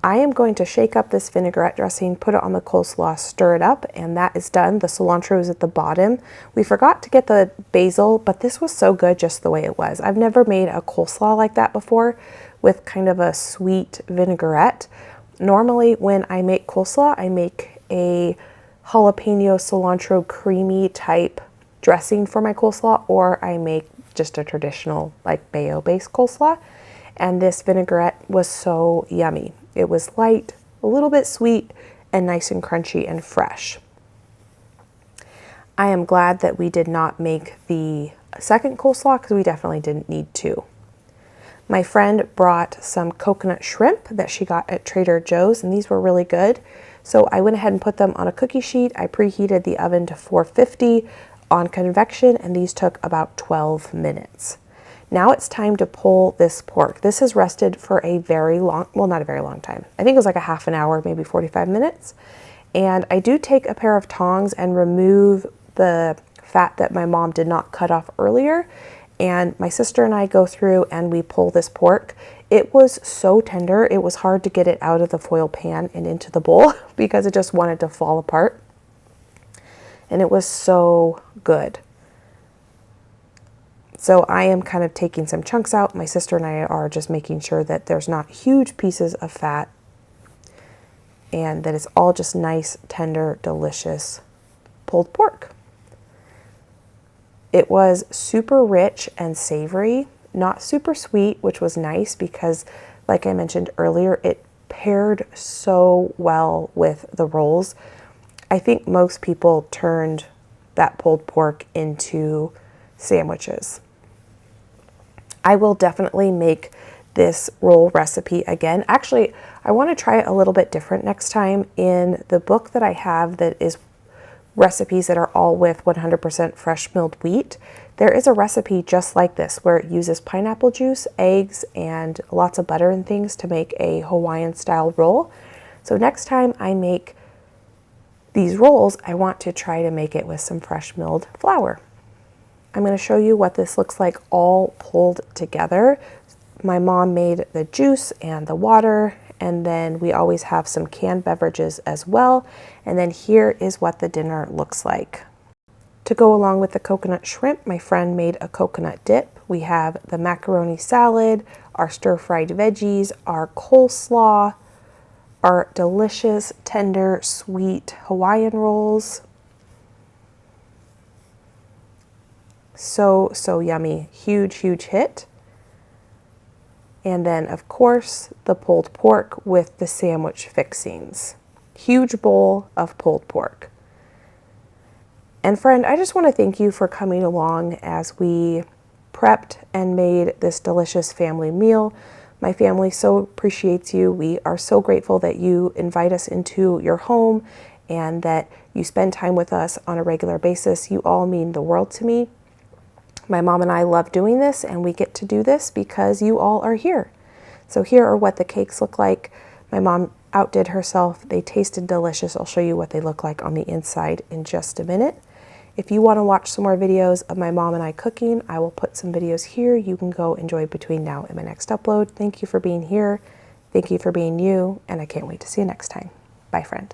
I am going to shake up this vinaigrette dressing, put it on the coleslaw, stir it up, and that is done. The cilantro is at the bottom. We forgot to get the basil, but this was so good just the way it was. I've never made a coleslaw like that before with kind of a sweet vinaigrette. Normally when I make coleslaw, I make a jalapeno cilantro creamy type dressing for my coleslaw, or I make just a traditional like mayo based coleslaw. And this vinaigrette was so yummy. It was light, a little bit sweet, and nice and crunchy and fresh. I am glad that we did not make the second coleslaw because we definitely didn't need to. My friend brought some coconut shrimp that she got at Trader Joe's, and these were really good. So I went ahead and put them on a cookie sheet. I preheated the oven to 450 on convection, and these took about 12 minutes. Now it's time to pull this pork. This has rested for a very long, well, not a very long time. I think it was like a half an hour, maybe 45 minutes. And I do take a pair of tongs and remove the fat that my mom did not cut off earlier. And my sister and I go through and we pull this pork. It was so tender, it was hard to get it out of the foil pan and into the bowl because it just wanted to fall apart. And it was so good. So I am kind of taking some chunks out. My sister and I are just making sure that there's not huge pieces of fat and that it's all just nice, tender, delicious pulled pork. It was super rich and savory, not super sweet, which was nice because, like I mentioned earlier, it paired so well with the rolls. I think most people turned that pulled pork into sandwiches. I will definitely make this roll recipe again. Actually, I want to try it a little bit different next time. In the book that I have that is recipes that are all with 100% fresh milled wheat. There is a recipe just like this where it uses pineapple juice, eggs, and lots of butter and things to make a Hawaiian style roll. So next time I make these rolls, I want to try to make it with some fresh milled flour. I'm going to show you what this looks like all pulled together. My mom made the juice and the water, and then we always have some canned beverages as well. And then here is what the dinner looks like. To go along with the coconut shrimp, my friend made a coconut dip. We have the macaroni salad, our stir-fried veggies, our coleslaw, our delicious, tender, sweet Hawaiian rolls. So yummy. Huge, huge hit. And then, of course, the pulled pork with the sandwich fixings. Huge bowl of pulled pork. And friend, I just want to thank you for coming along as we prepped and made this delicious family meal. My family so appreciates you. We are so grateful that you invite us into your home and that you spend time with us on a regular basis. You all mean the world to me. My mom and I love doing this, and we get to do this because you all are here. So here are what the cakes look like. My mom outdid herself. They tasted delicious. I'll show you what they look like on the inside in just a minute. If you want to watch some more videos of my mom and I cooking, I will put some videos here you can go enjoy between now and my next upload. Thank you for being here. Thank you for being you, and I can't wait to see you next time. Bye, friend.